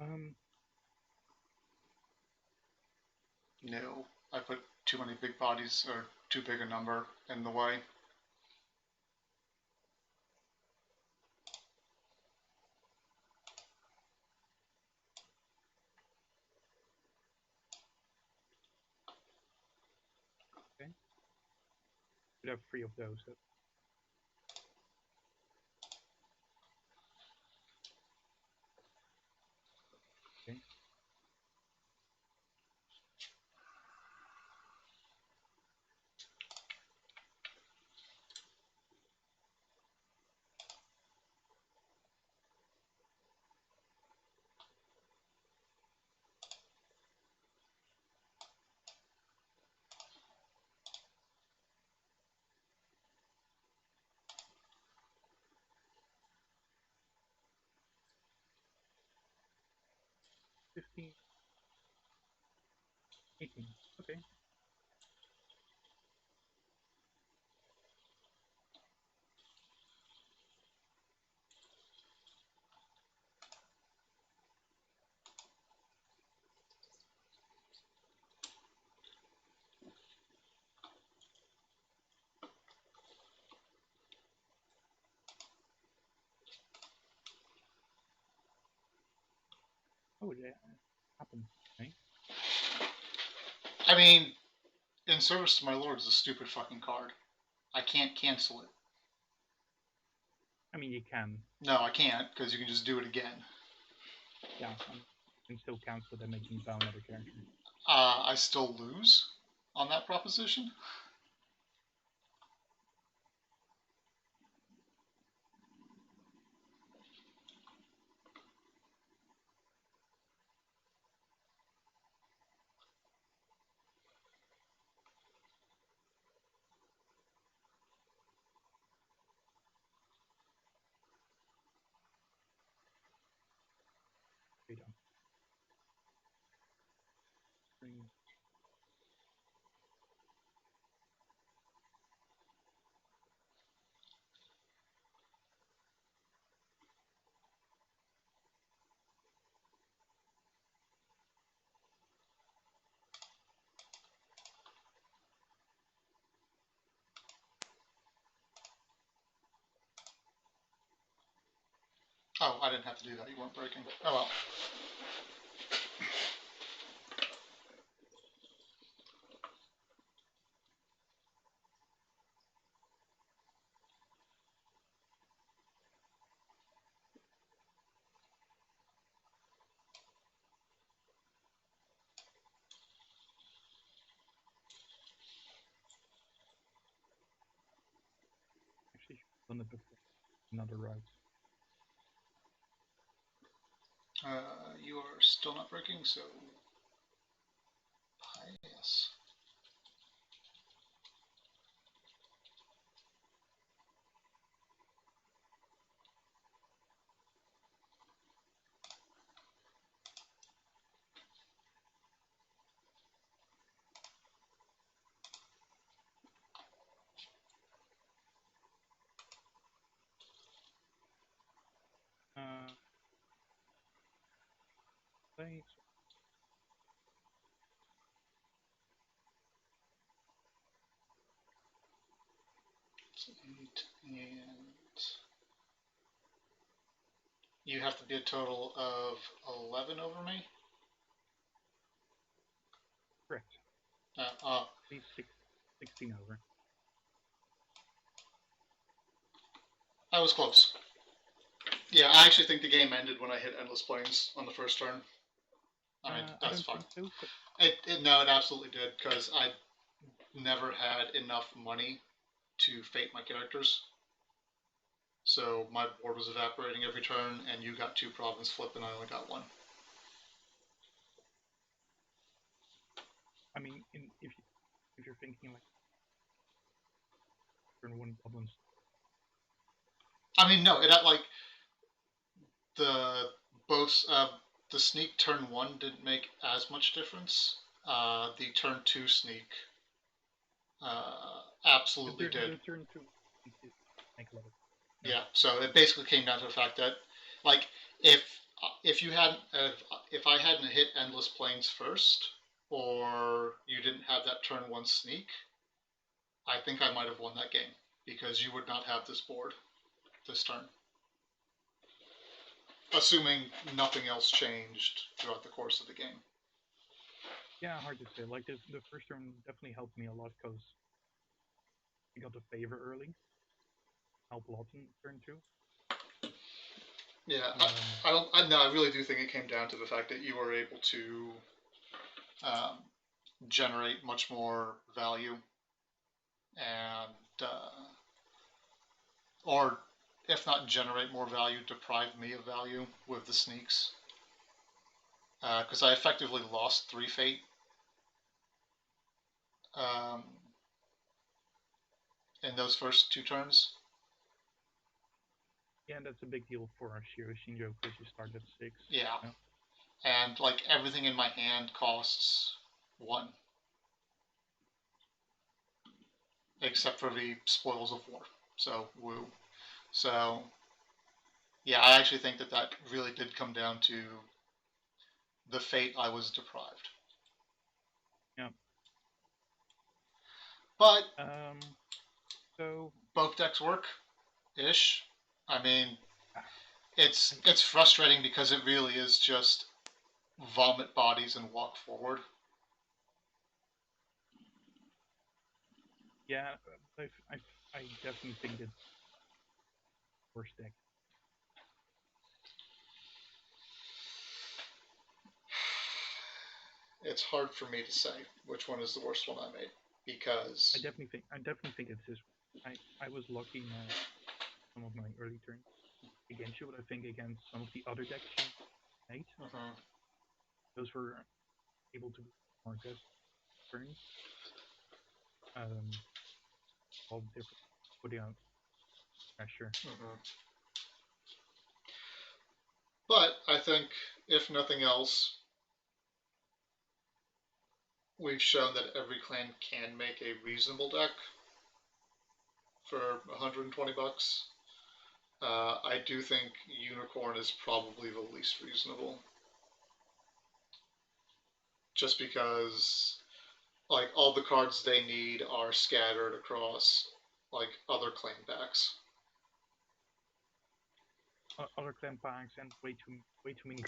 Um, No, I put too many big bodies or too big a number in the way. okay. Could have 3 of those. Okay. $15, $18. Okay. Oh, yeah. Happens. Okay. I mean, In Service to My Lord is a stupid fucking card. I can't cancel it. I mean, you can. No, I can't, because you can just do it again. Yeah. I mean, you can still cancel it and make me bow another character. I still lose on that proposition. Wait on. Bring- Oh, I didn't have to do that. You weren't breaking. Oh well. Actually, done it before in other routes. You are still not breaking, so yes. Uh, Thanks. It's 8, and you have to be a total of 11 over me. Correct. Uh, uh, Please 16 over. I was close. Yeah, I actually think the game ended when I hit Endless Plains on the first turn. I mean, I that's don't fine. think so. No, it absolutely did, because I never had enough money to fate my characters. So my board was evaporating every turn, and you got 2 province flip, and I only got 1. I mean, if you're thinking like turn one goblins, I mean, no, it had like the both the sneak turn 1 didn't make as much difference. The turn 2 sneak absolutely did. the turn two make a lot of. Yeah, so it basically came down to the fact that, like, if if you hadn't if I hadn't hit Endless Plains first, or you didn't have that turn 1 sneak, I think I might have won that game, because you would not have this board this turn, assuming nothing else changed throughout the course of the game. Yeah, hard to say. Like the first turn definitely helped me a lot because I got the favor early. Helped a lot in turn two. Yeah, I don't. No, I really do think it came down to the fact that you were able to um, generate much more value, and or if not generate more value, deprive me of value with the sneaks. Because I effectively lost 3 fate um, in those first 2 turns. Yeah, and that's a big deal for Shinjo because you start at 6. Yeah, You know? and like everything in my hand costs 1, except for the spoils of war. So woo. So yeah, I actually think that that really did come down to the fate I was deprived. Yeah. But So both decks work ish. I mean, uh, it's frustrating because it really is just vomit bodies and walk forward. yeah, I definitely think it's worst deck. It's hard for me to say which one is the worst one I made, I because definitely think it's this one. I was lucky in some of my early turns against you, but I think against some of the other decks you made, mhm, those were able to be more aggressive turns. All different, putting out pressure. mhm. But I think if nothing else, we've shown that every clan can make a reasonable deck for 120 bucks. I do think Unicorn is probably the least reasonable, just because like all the cards they need are scattered across like other clan backs. other clan packs and way too many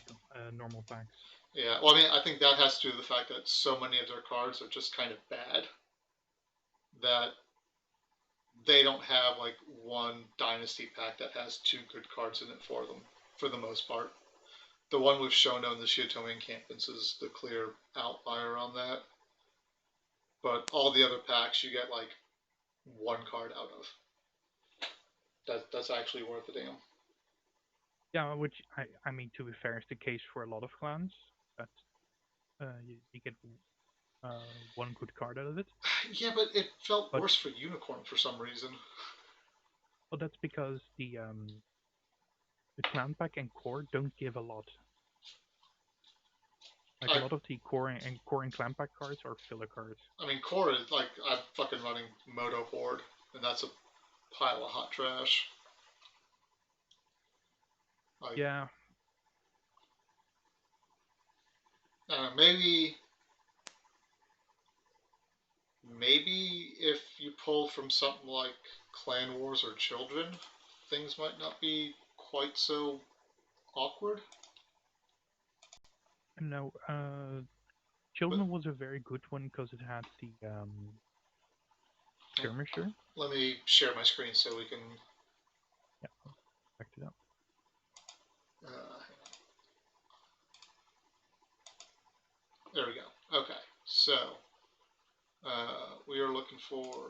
normal packs. Yeah, well, I mean, I think that has to do with the fact that so many of their cards are just kind of bad that they don't have like one dynasty pack that has two good cards in it for them, for the most part. The one with Shono and the Shiotomi encampments is the clear outlier on that. But all the other packs you get like one card out of. That's actually worth a damn. Yeah, which I mean to be fair is the case for a lot of clans. That you get one good card out of it. Yeah, but it felt But worse for Unicorn for some reason. well, that's because the clan pack and core don't give a lot. Like a I lot of the core and clan pack cards are filler cards. I mean, core is like I'm fucking running Moto board, and that's a pile of hot trash. Like, Yeah, maybe if you pull from something like Clan Wars or Children, things might not be quite so awkward. no. But Children was a very good one because it had the skirmisher. let me share my screen so we can. Yeah, back it up. Uh, there we go. Okay, so we are looking for.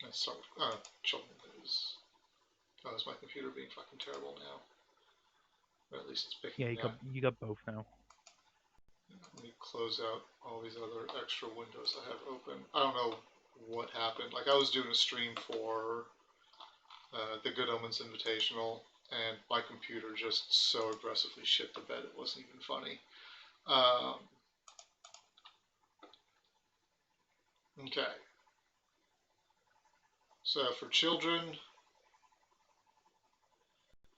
Let's start with Children is. Oh, is my computer being fucking terrible now? Or at least it's picking Yeah, me up. you got both now. Let me close out all these other extra windows I have open. I don't know what happened. Like I was doing a stream for the Good Omens Invitational, and my computer just so aggressively shit the bed it wasn't even funny. Um, okay, so for children,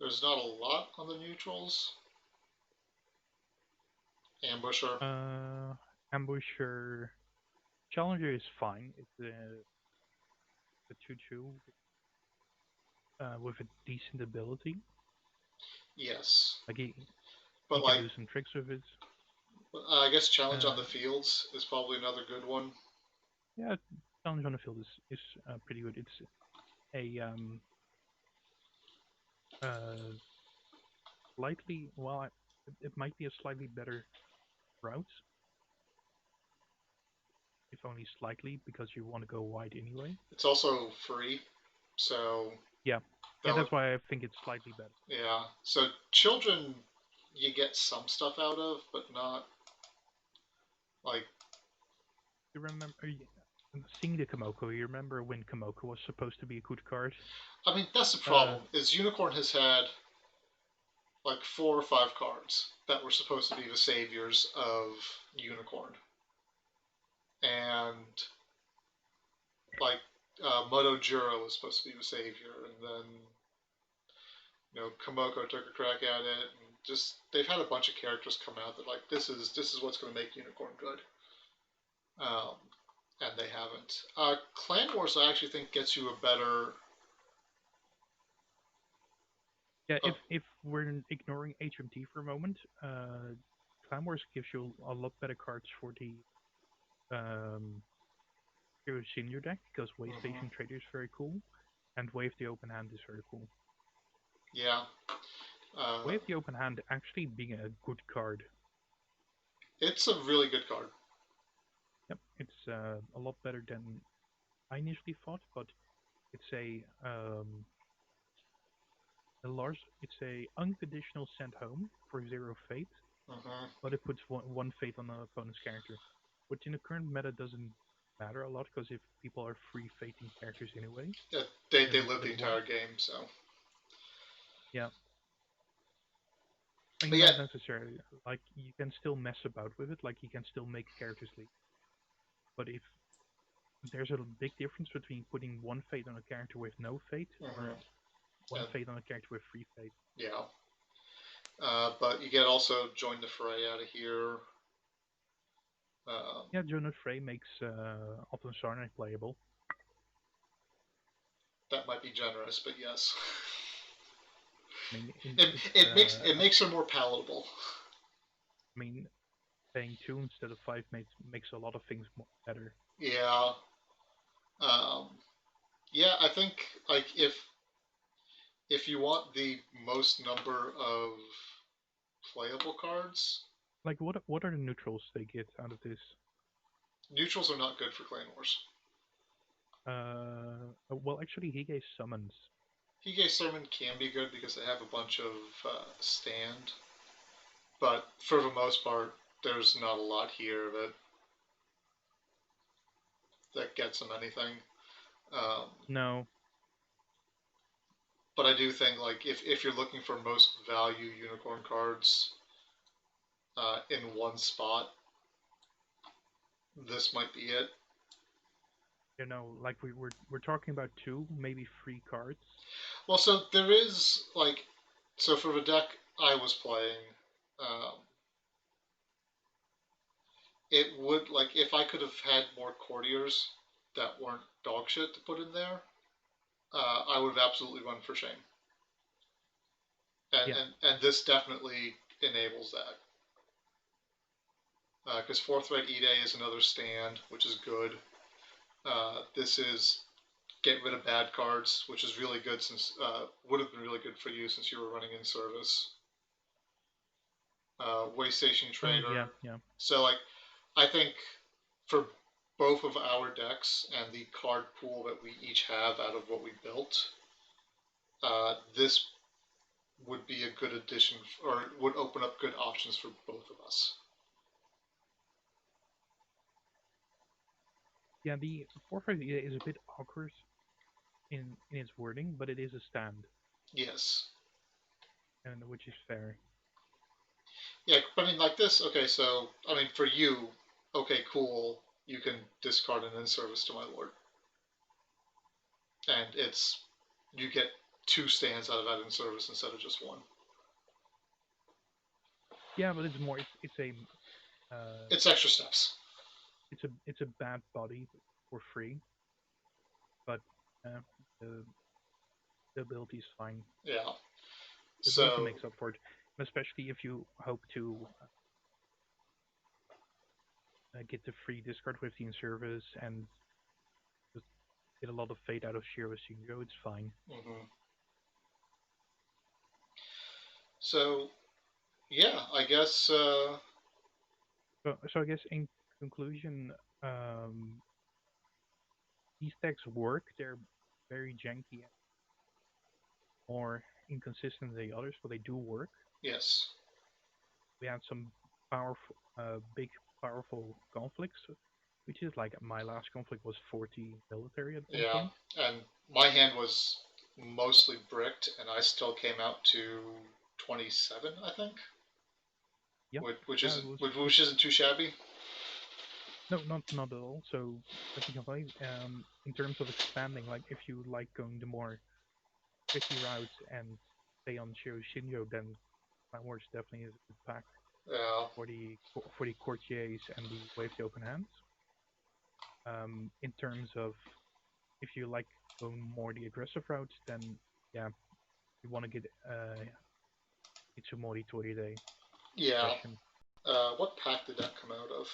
there's not a lot on the neutrals. Ambusher, Uh, Ambusher Challenger is fine. It's a 2/2 with a decent ability. yes, Like but he can like do some tricks with it. I guess challenge on the Uh, fields is probably another good one. yeah, challenge on the field is pretty good. It's a uh slightly well, it might be a slightly better route, if only slightly, because you want to go wide anyway. It's also free, so Yeah, yeah, that would that's why I think it's slightly better. yeah. So children, you get some stuff out of, but not like. You remember seeing the Komoko? You remember when Komoko was supposed to be a good card? I mean, that's the Uh, problem. Is Unicorn has had like 4 or 5 cards that were supposed to be the saviors of Unicorn, and like Moto Juro was supposed to be the savior, and then Komoko took a crack at it, and just they've had a bunch of characters come out that like this is what's going to make Unicorn good. Um, and they haven't. Clan Wars, I actually think, gets you a better. yeah, Uh, if we're ignoring HMT for a moment, Clan Wars gives you a lot better cards for the um, Hero Senior deck because Wave mhm. Station Trader is very cool, and Wave the Open Hand is very cool. Yeah, uh, Wave the Open Hand actually being a good card. it's a really good card. Yep, it's a lot better than I initially thought, but it's it's a unconditional send home for 0 fate, Hmm. but it puts one fate on the opponent's character, which in the current meta doesn't matter a lot because if people are free fating characters anyway, Yeah, they then live the then one entire game, so. yeah, I But mean yeah, not necessarily. Like you can still mess about with it, like you can still make characters leave, but if there's a big difference between putting one fate on a character with no fate or hmm one fate on a character with free fate. yeah. But you get also join the fray out of here. Um, Yeah, Jonah Frey makes Alton Sarnak playable. That might be generous, but yes. I mean, it's It makes her more palatable. I mean, paying two instead of five makes a lot of things more better. Yeah. Um, yeah, I think like if you want the most number of playable cards, Like, what are the neutrals they get out of this? neutrals are not good for Clan Wars. Well, actually, he gave summons. Hige Sermon can be good because they have a bunch of stand, but for the most part, there's not a lot here that gets them anything. Um, No, but I do think like if you're looking for most value unicorn cards in one spot, this might be it. like we're talking about two, maybe three cards. Well, so there is like, so for the deck I was playing, um, it would like if I could have had more courtiers that weren't dog shit to put in there, I would have absolutely run for shame. And Yeah, and this definitely enables that. Because Forthright Ide is another stand, which is good. This is get rid of bad cards, which is really good since would have been really good for you since you were running in service. Waystation yeah, Trader. yeah. So like, I think for both of our decks and the card pool that we each have out of what we built, this would be a good addition, or would open up good options for both of us. Yeah, the forfeit is a bit awkward in its wording, but it is a stand, Yes. and which is fair. Yeah, but I mean, like this. Okay, so I mean, for you, okay, cool. You can discard an in service to my lord, and it's you get two stands out of that in service instead of just one. Yeah, but it's more. It's a uh, It's extra steps. it's a bad body for free, but uh, the the ability is fine. Yeah. The ability So makes up for it, and especially if you hope to get the free discard with the in service and just get a lot of fade out of Shiro Shinjo, it's fine. mhm. So yeah, I guess So I guess in conclusion, um, these decks work. They're very janky and more inconsistent than the others, but they do work. yes. We had some powerful, big, powerful conflicts, which is like my last conflict was 40 military at one Yeah, point. and my hand was mostly bricked, and I still came out to 27, I think, Yeah, which yeah, isn't it was. which isn't too shabby. No, not at all. So technically, in terms of expanding, like if you like going the more tricky route and stay on Shiro Shinjo, then Clan Wars definitely is a good pack Yeah, for the courtiers and the wave the open hands. In terms of if you like going more the aggressive route, then yeah, you want to get Itsumori Toride yeah. aggression. What pack did that come out of?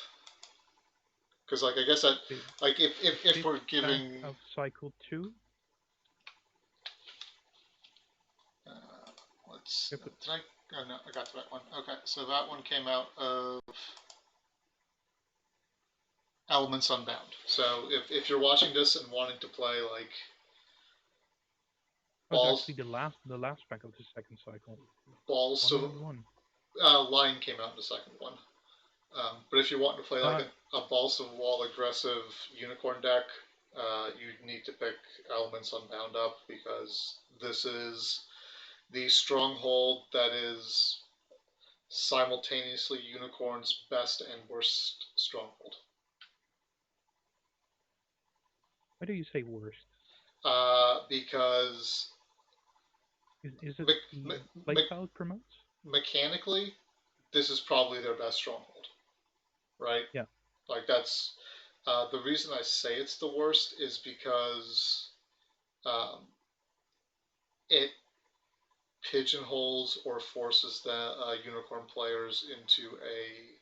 Because like I guess that The like if fifth we're pack giving of cycle 2. uh, let's If it, did I oh no I got to that one. Okay, so that one came out of Elements Unbound. So if you're watching this and wanting to play like was balls actually the last pack of the second cycle. balls One to or one. Lion came out in the second one. But if you're wanting to play like Uh, a balls to the wall aggressive unicorn deck, you need to pick Elements Unbound up because this is the stronghold that is simultaneously Unicorn's best and worst stronghold. why do you say worst? Because Is it me- the me- me- playstyle it promotes? mechanically, this is probably their best stronghold, right? Yeah. Like that's the reason I say it's the worst is because um, it pigeonholes or forces the unicorn players into a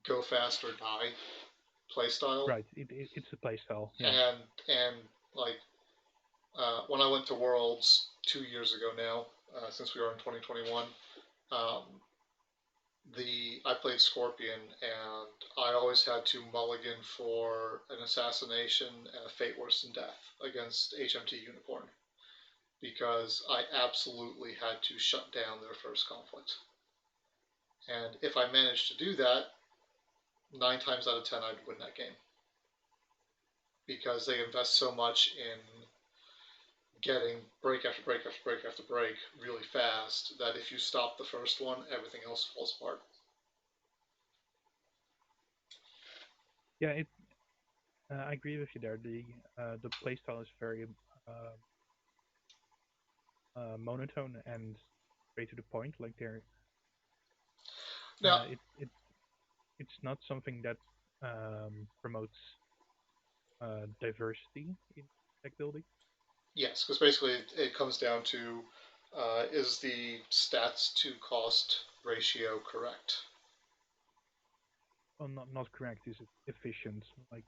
go fast or die playstyle. Right. It's a playstyle. Yeah. And like when I went to Worlds 2 years ago now, since we are in 2021, um, the I played Scorpion, and I always had to mulligan for an assassination and a fate worse than death against HMT Unicorn because I absolutely had to shut down their first conflict. And if I managed to do that, 9 times out of 10 I'd win that game because they invest so much in getting break after break after break after break really fast that if you stop the first one, everything else falls apart. Yeah. I agree with you there. The playstyle is very uh, monotone and straight to the point. Like Now, it it's not something that promotes diversity in deck building. yes, because basically it comes down to is the stats to cost ratio correct? Well, not correct. Is it efficient? Like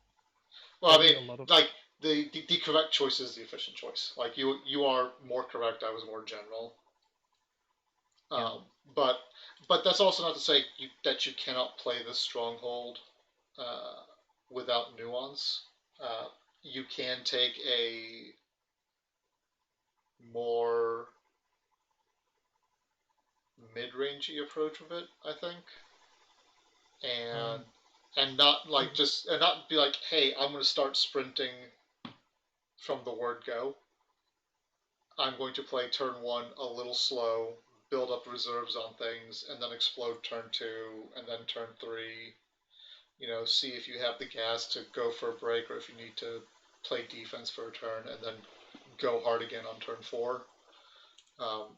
Well, I probably mean, a lot of like the correct choice is the efficient choice. Like you are more correct. I was more general. yeah. Um, but that's also not to say that you cannot play the stronghold uh, without nuance. Uh, you can take a more mid-rangey approach with it, I think, and Um. not Yeah. like just and not be like, hey, I'm going to start sprinting from the word go. I'm going to play turn one a little slow, build up reserves on things, and then explode turn two, and then turn three. See if you have the gas to go for a break, or if you need to play defense for a turn, and then go hard again on turn four. Um,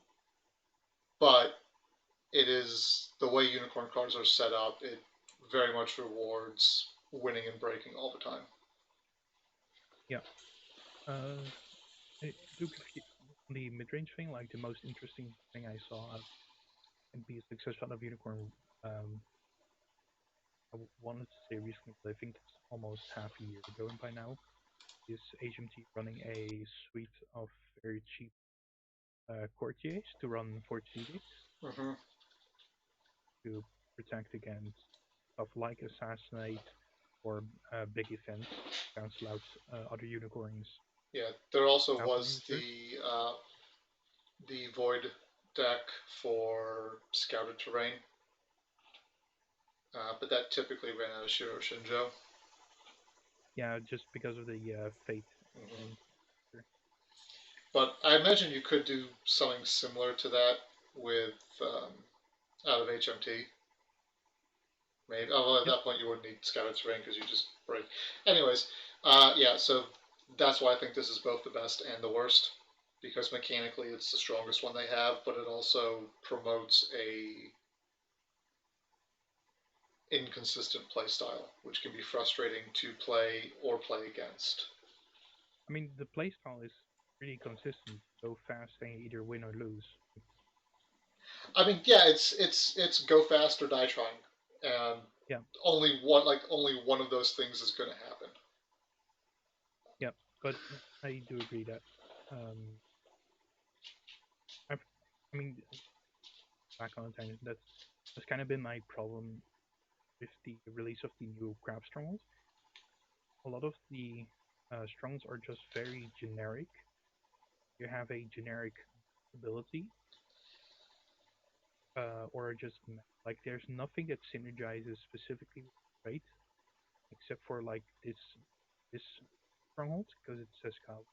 but it is the way unicorn cards are set up. It very much rewards winning and breaking all the time. Yeah. Uh. To give you the mid-range thing, like the most interesting thing I saw and be a success out of Unicorn, um, wanted to say recently, but I think it's almost half a year ago by now, is HMT running a suite of very cheap courtiers to run Forge Edicts Mm-hmm. to protect against stuff like Assassinate or big events, cancel out other unicorns Yeah, there also without the was reserves. the void deck for scouted terrain, but that typically ran out of Shiro Shinjo. Yeah, just because of the fate Mm-hmm. and But I imagine you could do something similar to that with out of HMT. Maybe. Although at yep. that point you wouldn't need scouted terrain because you just break. Anyways, yeah. So that's why I think this is both the best and the worst because mechanically it's the strongest one they have, but it also promotes a inconsistent play style, which can be frustrating to play or play against. I mean, the playstyle is pretty consistent. Go fast and either win or lose. I mean, yeah, it's go fast or die trying, and Yeah, only one of those things is going to happen. yeah. But I do agree that um, I've, I mean, back on the tangent, that's kind of been my problem with the release of the new crab strongholds. A lot of the strongholds are just very generic. You have a generic ability, or just like there's nothing that synergizes specifically with the trait except for like this stronghold because it says Kyle.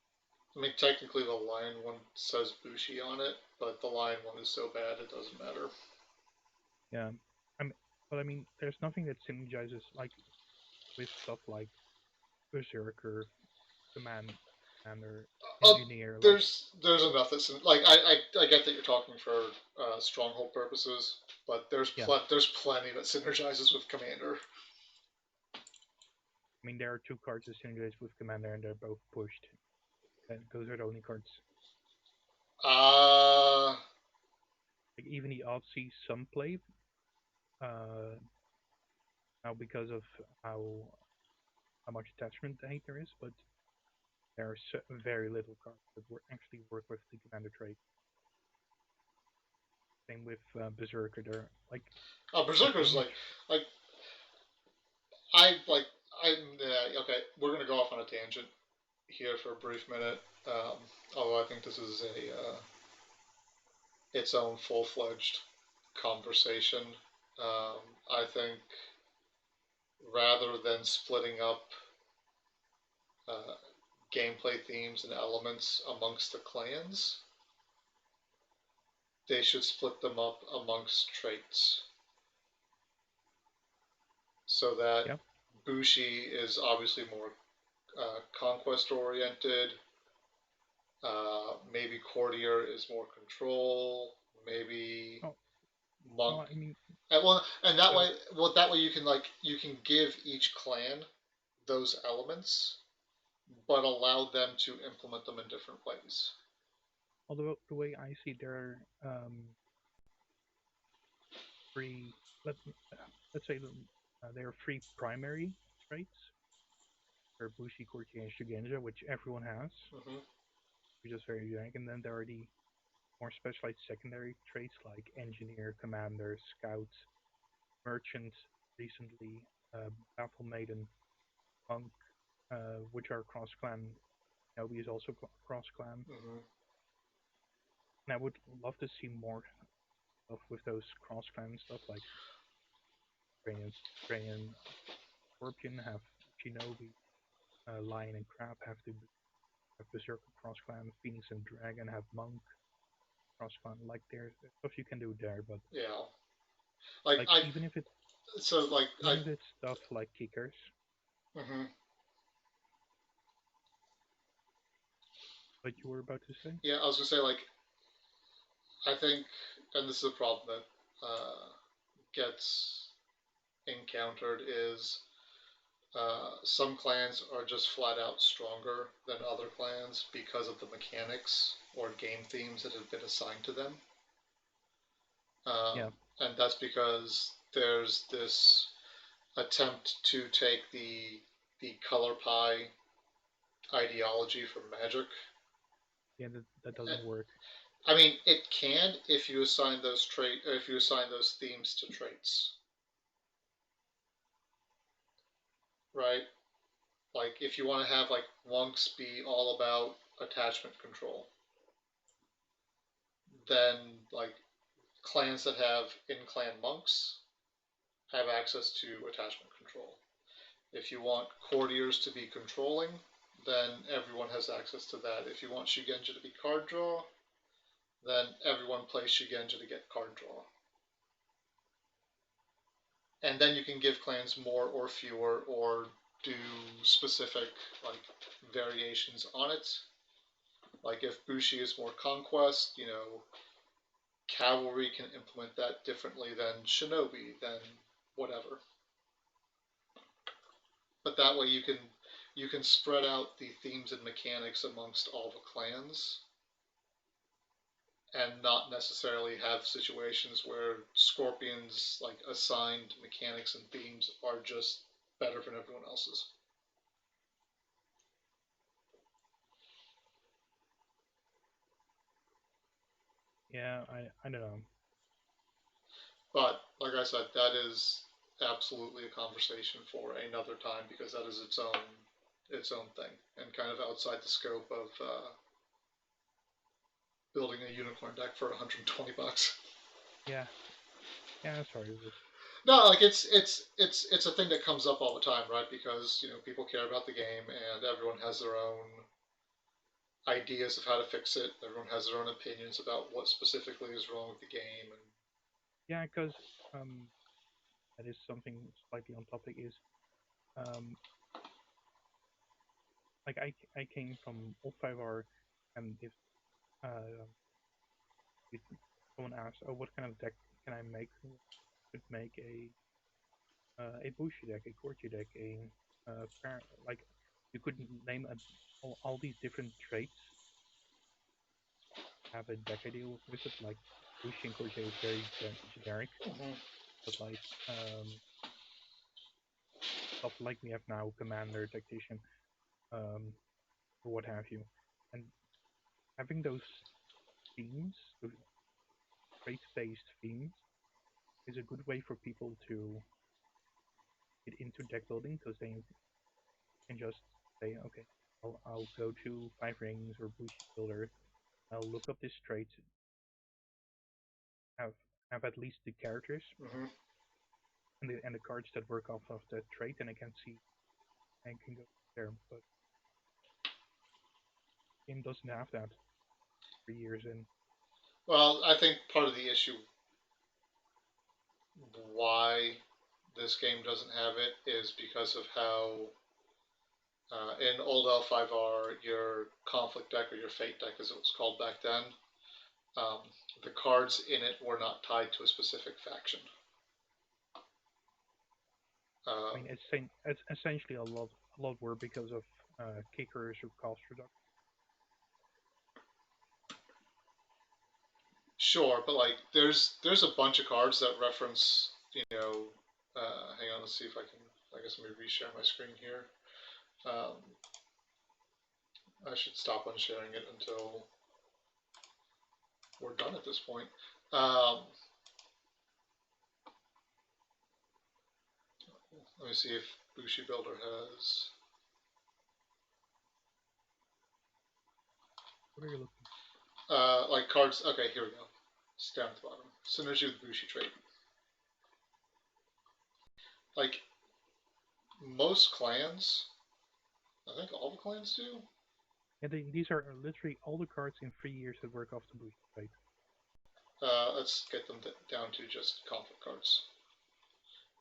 I mean, technically the lion one says Bushi on it, but the lion one is so bad it doesn't matter. Yeah, I mean, but I mean, there's nothing that synergizes like with stuff like Berserker, Commander, Oh, Engineer. Like, there's enough that's like I get that you're talking for stronghold purposes, but yeah, there's plenty that synergizes with commander. I mean, there are two cards that synergize with Commander, and they're both pushed. Those are the only cards. Uh, Like even the odd see some play. Uh, Now because of how much attachment hate there is, but there are very little cards that actually work with the commander trait. Same with Berserker. There, like there's so Berserker's much. like I like I yeah, okay. We're gonna go off on a tangent here for a brief minute. Um, Although I think this is a its own full fledged conversation. Um, I think rather than splitting up uh, gameplay themes and elements amongst the clans, they should split them up amongst traits so that Yeah. Bushi is obviously more conquest oriented. Maybe courtier is more control. Maybe Oh, monk. well, I mean, And that so way, you can you can give each clan those elements, but allow them to implement them in different ways. although the way I see there are three. Let let's say there are three primary traits. There are Bushi, Courtier, and Shugenja, which everyone has, Hmm. which is very unique. And then there are the more specialized secondary traits like Engineer, Commander, Scout, Merchant, recently Battle Maiden, Monk, which are cross clan. Nobi is also cross clan. Hmm. And I would love to see more stuff with those cross clan stuff, like Ukrainian Scorpion have Shinobi, Lion and Crab have Berserker cross clan, Phoenix and Dragon have Monk cross clan. Like there's stuff you can do there, but Yeah, like like I so like even I. if it's stuff like kickers, Hmm. like you were about to say. Yeah, I was gonna say I think, and this is a problem that gets encountered is some clans are just flat out stronger than other clans because of the mechanics or game themes that have been assigned to them. Um, Yeah, and that's because there's this attempt to take the color pie ideology from Magic. yeah, that doesn't And, work. I mean, it can if you assign if you assign those themes to traits, right? Like if you want to have monks be all about attachment control, then clans that have in-clan monks have access to attachment control. If you want courtiers to be controlling, then everyone has access to that. If you want Shugenja to be card draw, then everyone plays Shugenja to get card draw. And then you can give clans more or fewer or do specific like variations on it. Like if Bushi is more conquest, cavalry can implement that differently than shinobi, than whatever. But that way you can spread out the themes and mechanics amongst all the clans and not necessarily have situations where Scorpion's assigned mechanics and themes are just better than everyone else's. Yeah, I don't know. But like I said, that is absolutely a conversation for another time because that is its own thing and kind of outside the scope of building a unicorn deck for 120 bucks. Yeah, yeah, sorry, it was. No, it's a thing that comes up all the time, right? Because people care about the game and everyone has their own ideas of how to fix it. Everyone has their own opinions about what specifically is wrong with the game, and Yeah, because that is something slightly on topic is um like I came from L5R, and uh if someone asks, oh, what kind of deck can I make? I could make a Bushi deck, a Korchi deck, a like you could name all these different traits, have a deck idea with it. Like Bushi and Corsair is very generic, Hmm. but like stuff like we have now, Commander, Tactician, um, or what have you, and having those themes, those trait-based themes, is a good way for people to get into deck building because they can just say, okay, I'll go to Five Rings or Bushi Builder. I'll look up this trait, have have at least the characters Hmm. and the cards that work off of that trait, and I can see and can go there. But game doesn't have that for years, and Well, I think part of the issue why this game doesn't have it is because of how in old L5R, your conflict deck or your fate deck, as it was called back then, um, the cards in it were not tied to a specific faction. I Um, mean it's essentially a lot were because of kickers or cost reduction. sure, but like there's a bunch of cards that reference, hang on, let's see if I can. I guess let me reshare my screen here. Um, I should stop unsharing it until we're done at this point. Um, Let me see if Bushi Builder has What are you looking? like cards. Okay, here we go. It's down at the bottom. Synergy with Bushi trait. Like most clans, I think all the clans do. And these are literally all the cards in 3 years that work off the Bushi trait. Let's get them down to just conflict cards.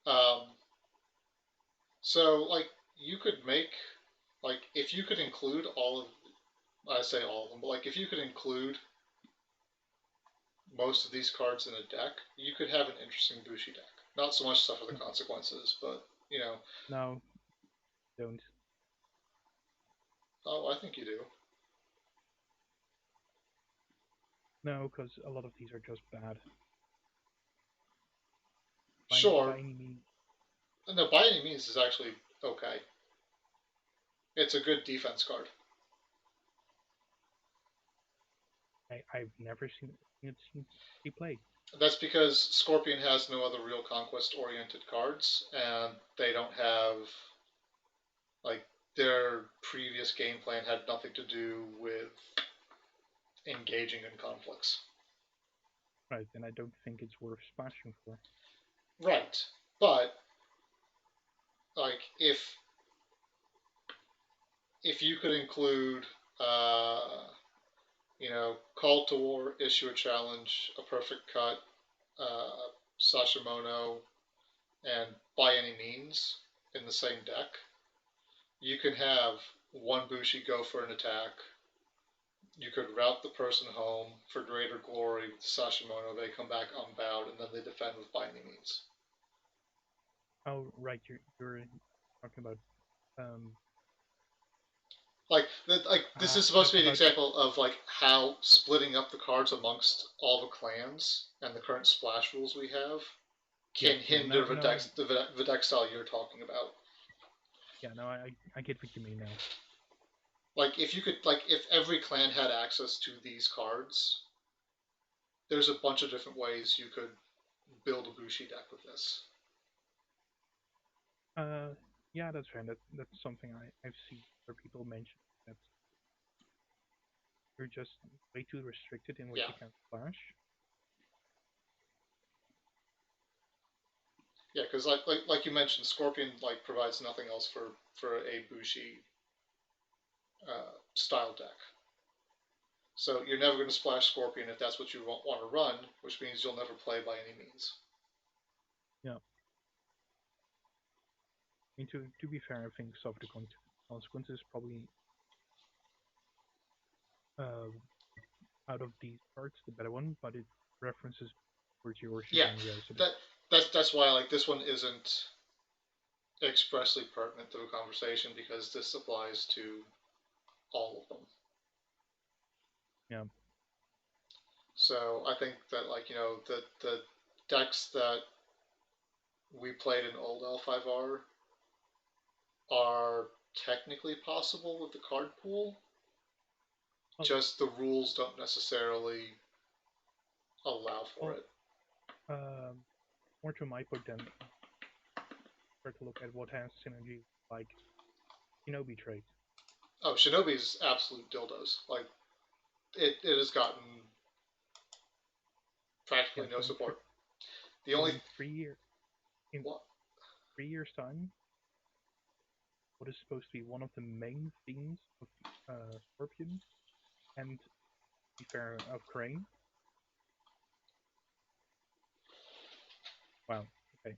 Um, so like you could make like if you could include all of I say all of them, but like if you could include most of these cards in a deck, you could have an interesting Bushi deck. Not so much suffer the consequences, but No, don't. oh, I think you do. No, because a lot of these are just bad by Sure, any means. no, by any means is actually okay. It's a good defense card. I've never seen he play. That's because Scorpion has no other real conquest-oriented cards, and they don't have like their previous game plan had nothing to do with engaging in conflicts. Right, and I don't think it's worth splashing for. Right, but like if you could include, call to war, issue a challenge, a perfect cut, Sashimono, and by any means in the same deck, you can have one Bushi go for an attack. You could route the person home for greater glory with Sashimono. They come back unbowed, and then they defend with by any means. Oh, right, you're talking about um Like this is supposed to be an about example of like how splitting up the cards amongst all the clans and the current splash rules we have yeah, can yeah. hinder No, no, the deck style you're talking about. yeah, no, I get what you mean now. Like if every clan had access to these cards, there's a bunch of different ways you could build a Bushi deck with this. Uh, yeah, that's right. That's something I've seen where people mention that you're just way too restricted in what Yeah, you can splash. yeah, because like you mentioned, Scorpion like provides nothing else for a Bushi style deck. So you're never going to splash Scorpion if that's what you want to run, which means you'll never play by any means. Yeah, I mean to be fair, I think Suffer the Consequences probably uh out of these cards the better one, but it references towards yours Yeah, again, yeah. So that that's why like this one isn't expressly pertinent to the conversation because this applies to all of them. Yeah. So I think that the decks that we played in old L5R are technically possible with the card pool. Well, Just the rules don't necessarily allow for well, it. more to my point then, start to look at what has synergy, like Shinobi trait. Oh, Shinobi's absolute dildos. Like it has gotten Yeah, practically no so support. The so only in 3 year in what 3 years time, what is supposed to be one of the main themes of Scorpion and, to be fair, of Crane. Wow. Okay.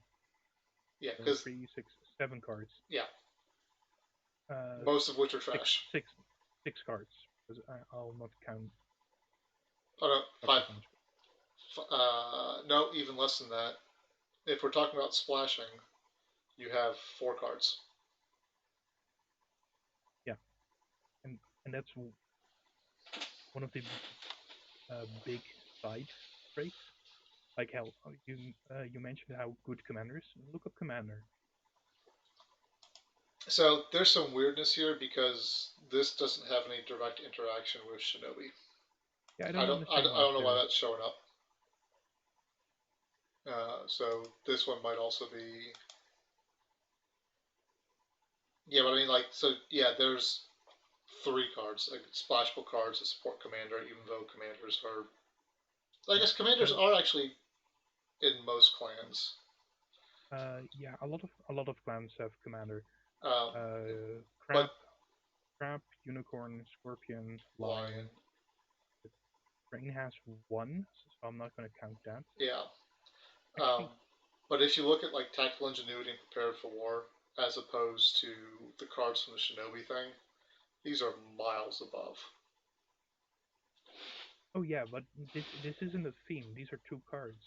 yeah, So because 3, 6, 7 cards. yeah, Uh, most of which are six, trash. six, 6 cards. Because I'll not count Oh no, Dr. five. Punch. No, even less than that. If we're talking about splashing, you have 4 cards. Yeah, and that's one of the big side traits. Like how you mentioned how good commanders. Look up commander. So there's some weirdness here because this doesn't have any direct interaction with Shinobi. Yeah, I I don't don't I, understand I why don't know why too. that's showing up. So this one might also be yeah, but I mean like so yeah. There's 3 cards, like splashable cards that support commander, even though commanders are. I Yeah. guess commanders So are actually in most clans. yeah, a lot of clans have commander. Um, Crab, but unicorn, scorpion, lion, lion. Crane has one, so I'm not going to count that. yeah. Um, Actually, but if you look at like tactical ingenuity and prepared for war, as opposed to the cards from the Shinobi thing, these are miles above. oh yeah, but this isn't a theme. These are 2 cards.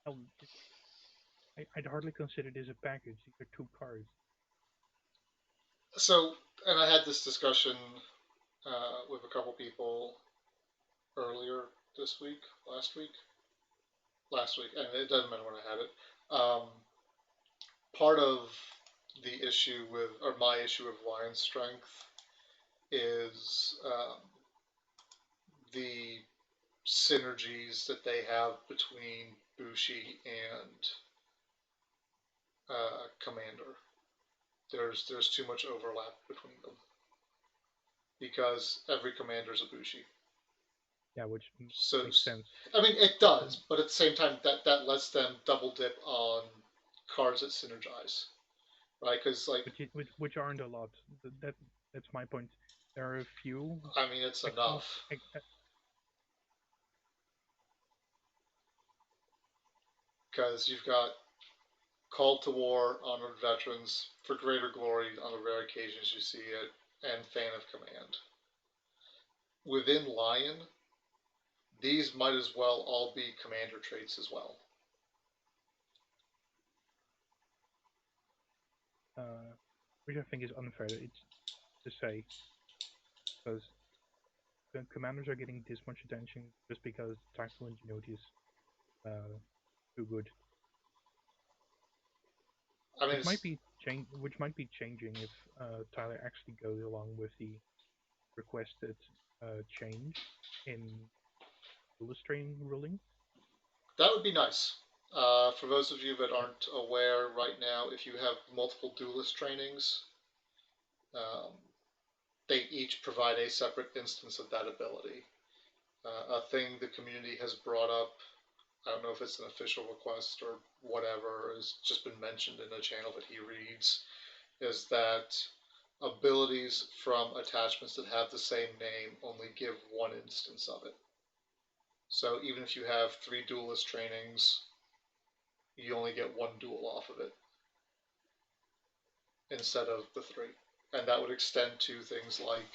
Oh, I'd hardly consider this a package. These are 2 cards. So, and I had this discussion with a couple people earlier this week, last week, and it doesn't matter when I had it. Part of the issue with, or my issue with Lion Strength is the synergies that they have between Bushi and Commander. There's too much overlap between them because every commander is a Bushi. Yeah, which So makes sense. I mean it But does, but at the same time that lets them double dip on cards that synergize, right? Because like which aren't a lot. That that's my point. There are a few I mean it's excellent. enough because you've got Call to War, Honored Veterans, For Greater Glory on the rare occasions you see it, and Fan of Command. Within Lion, these might as well all be commander traits as well. Which I think is unfair. It's to say because the commanders are getting this much attention just because tactical ingenuity is uh, too good. I mean, it's, Which might be changing if Tyler actually goes along with the requested change in illustrating ruling. that would be nice. For those of you that aren't aware right now, if you have multiple duelist trainings, um, they each provide a separate instance of that ability. A thing the community has brought up, I don't know if it's an official request or whatever, has just been mentioned in a channel that he reads, is that abilities from attachments that have the same name only give one instance of it. So even if you have 3 duelist trainings, you only get 1 duel off of it instead of the 3. And that would extend to things like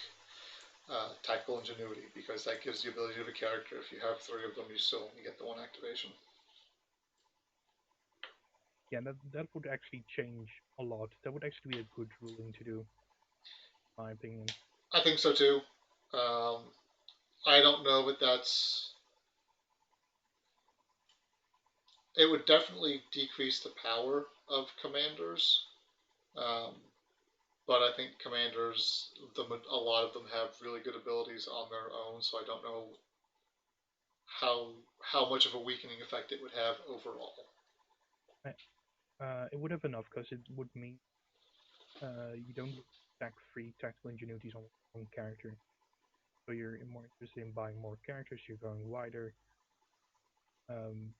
tactical ingenuity, because that gives the ability of a character. If you have 3 of them, you still only get the 1 activation. Yeah, that would actually change a lot. That would actually be a good ruling to do, in my opinion. I think so too. Um, I don't know, but it would definitely decrease the power of commanders. Um, but I think commanders, a lot of them have really good abilities on their own, so I don't know how much of a weakening effect it would have overall. It would have enough because it would mean you don't stack free tactical ingenuities on one character. So you're more interested in buying more characters. You're going wider. Um,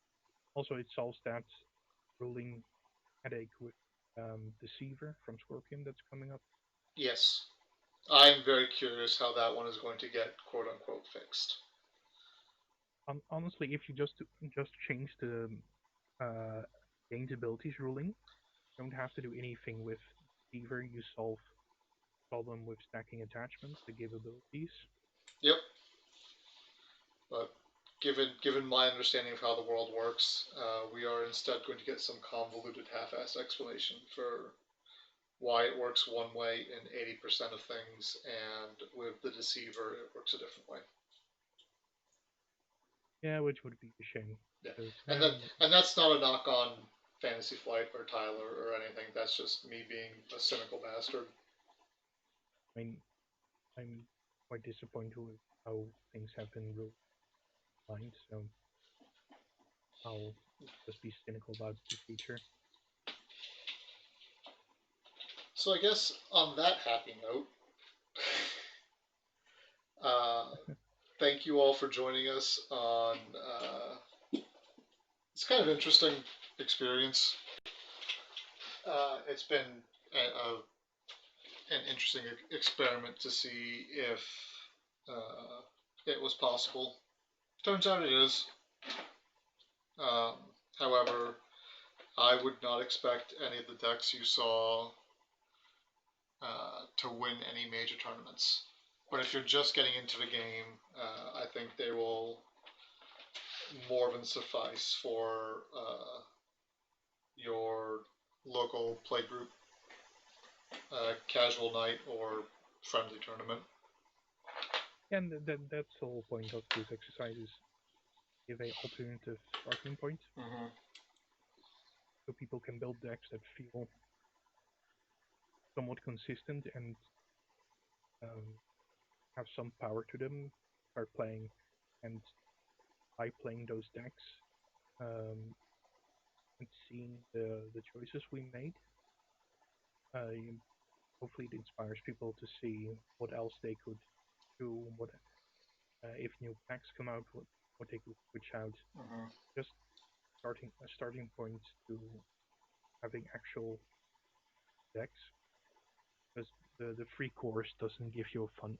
Also, it solves that ruling headache with Deceiver from Scorpion that's coming up. Yes, I'm very curious how that one is going to get quote unquote fixed. Honestly, if you just change the uh, gained abilities ruling, you don't have to do anything with Deceiver. You solve the problem with stacking attachments, the give abilities. Yep, but given my understanding of how the world works, we are instead going to get some convoluted half-ass explanation for why it works one way in 80% of things, and with the deceiver, it works a different way. Yeah, which would be a shame. Yeah, Because and that's not a knock on Fantasy Flight or Tyler or anything. That's just me being a cynical bastard. I mean, I'm quite disappointed with how things have been ruled blind, so I'll just be cynical about the future. So I guess on that happy note, uh, thank you all for joining us on. It's kind of interesting experience. It's been an interesting experiment to see if uh, it was possible. Turns out it is. Um, However, I would not expect any of the decks you saw to win any major tournaments. But if you're just getting into the game, I think they will more than suffice for your local play group, casual night, or friendly tournament. And that's the whole point of this exercise is give a alternative starting point Mm-hmm. so people can build decks that feel somewhat consistent and um, have some power to them. Start playing, and by playing those decks um, and seeing the choices we made, you, hopefully it inspires people to see what else they could do. What if new packs come out, what they could switch out. Mm-hmm. Just starting point to having actual decks, because the free course doesn't give you a fun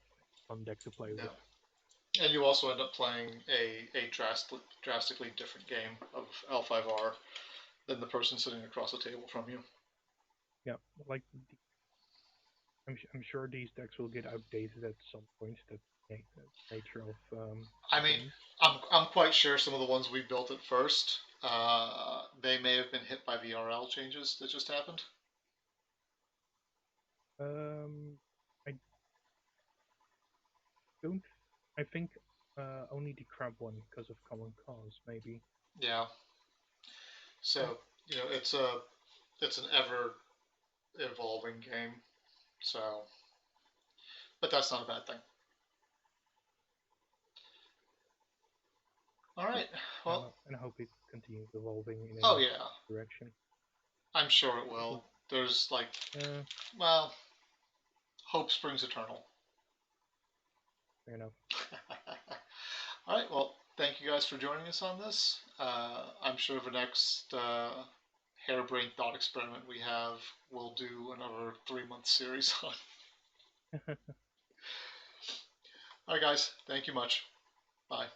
deck to play Yeah. with. And you also end up playing a drastically different game of L5R than the person sitting across the table from you. Yeah, like I'm sure these decks will get outdated at some point. That's the nature of I mean, games. I'm quite sure some of the ones we built at first, they may have been hit by VRL changes that just happened. Um, I don't. I think only the crab one because of common cause, maybe. Yeah. Yeah, So it's an ever evolving game. So, but that's not a bad thing. All right. Well, and I hope it continues evolving in oh a yeah, direction. I'm sure it It will. will. There's like, Uh, well, hope springs eternal. Fair enough. All right. Well, thank you guys for joining us on this. I'm sure the next harebrained thought experiment we have, we'll do another 3 month series on. All right, guys. Thank you much. Bye.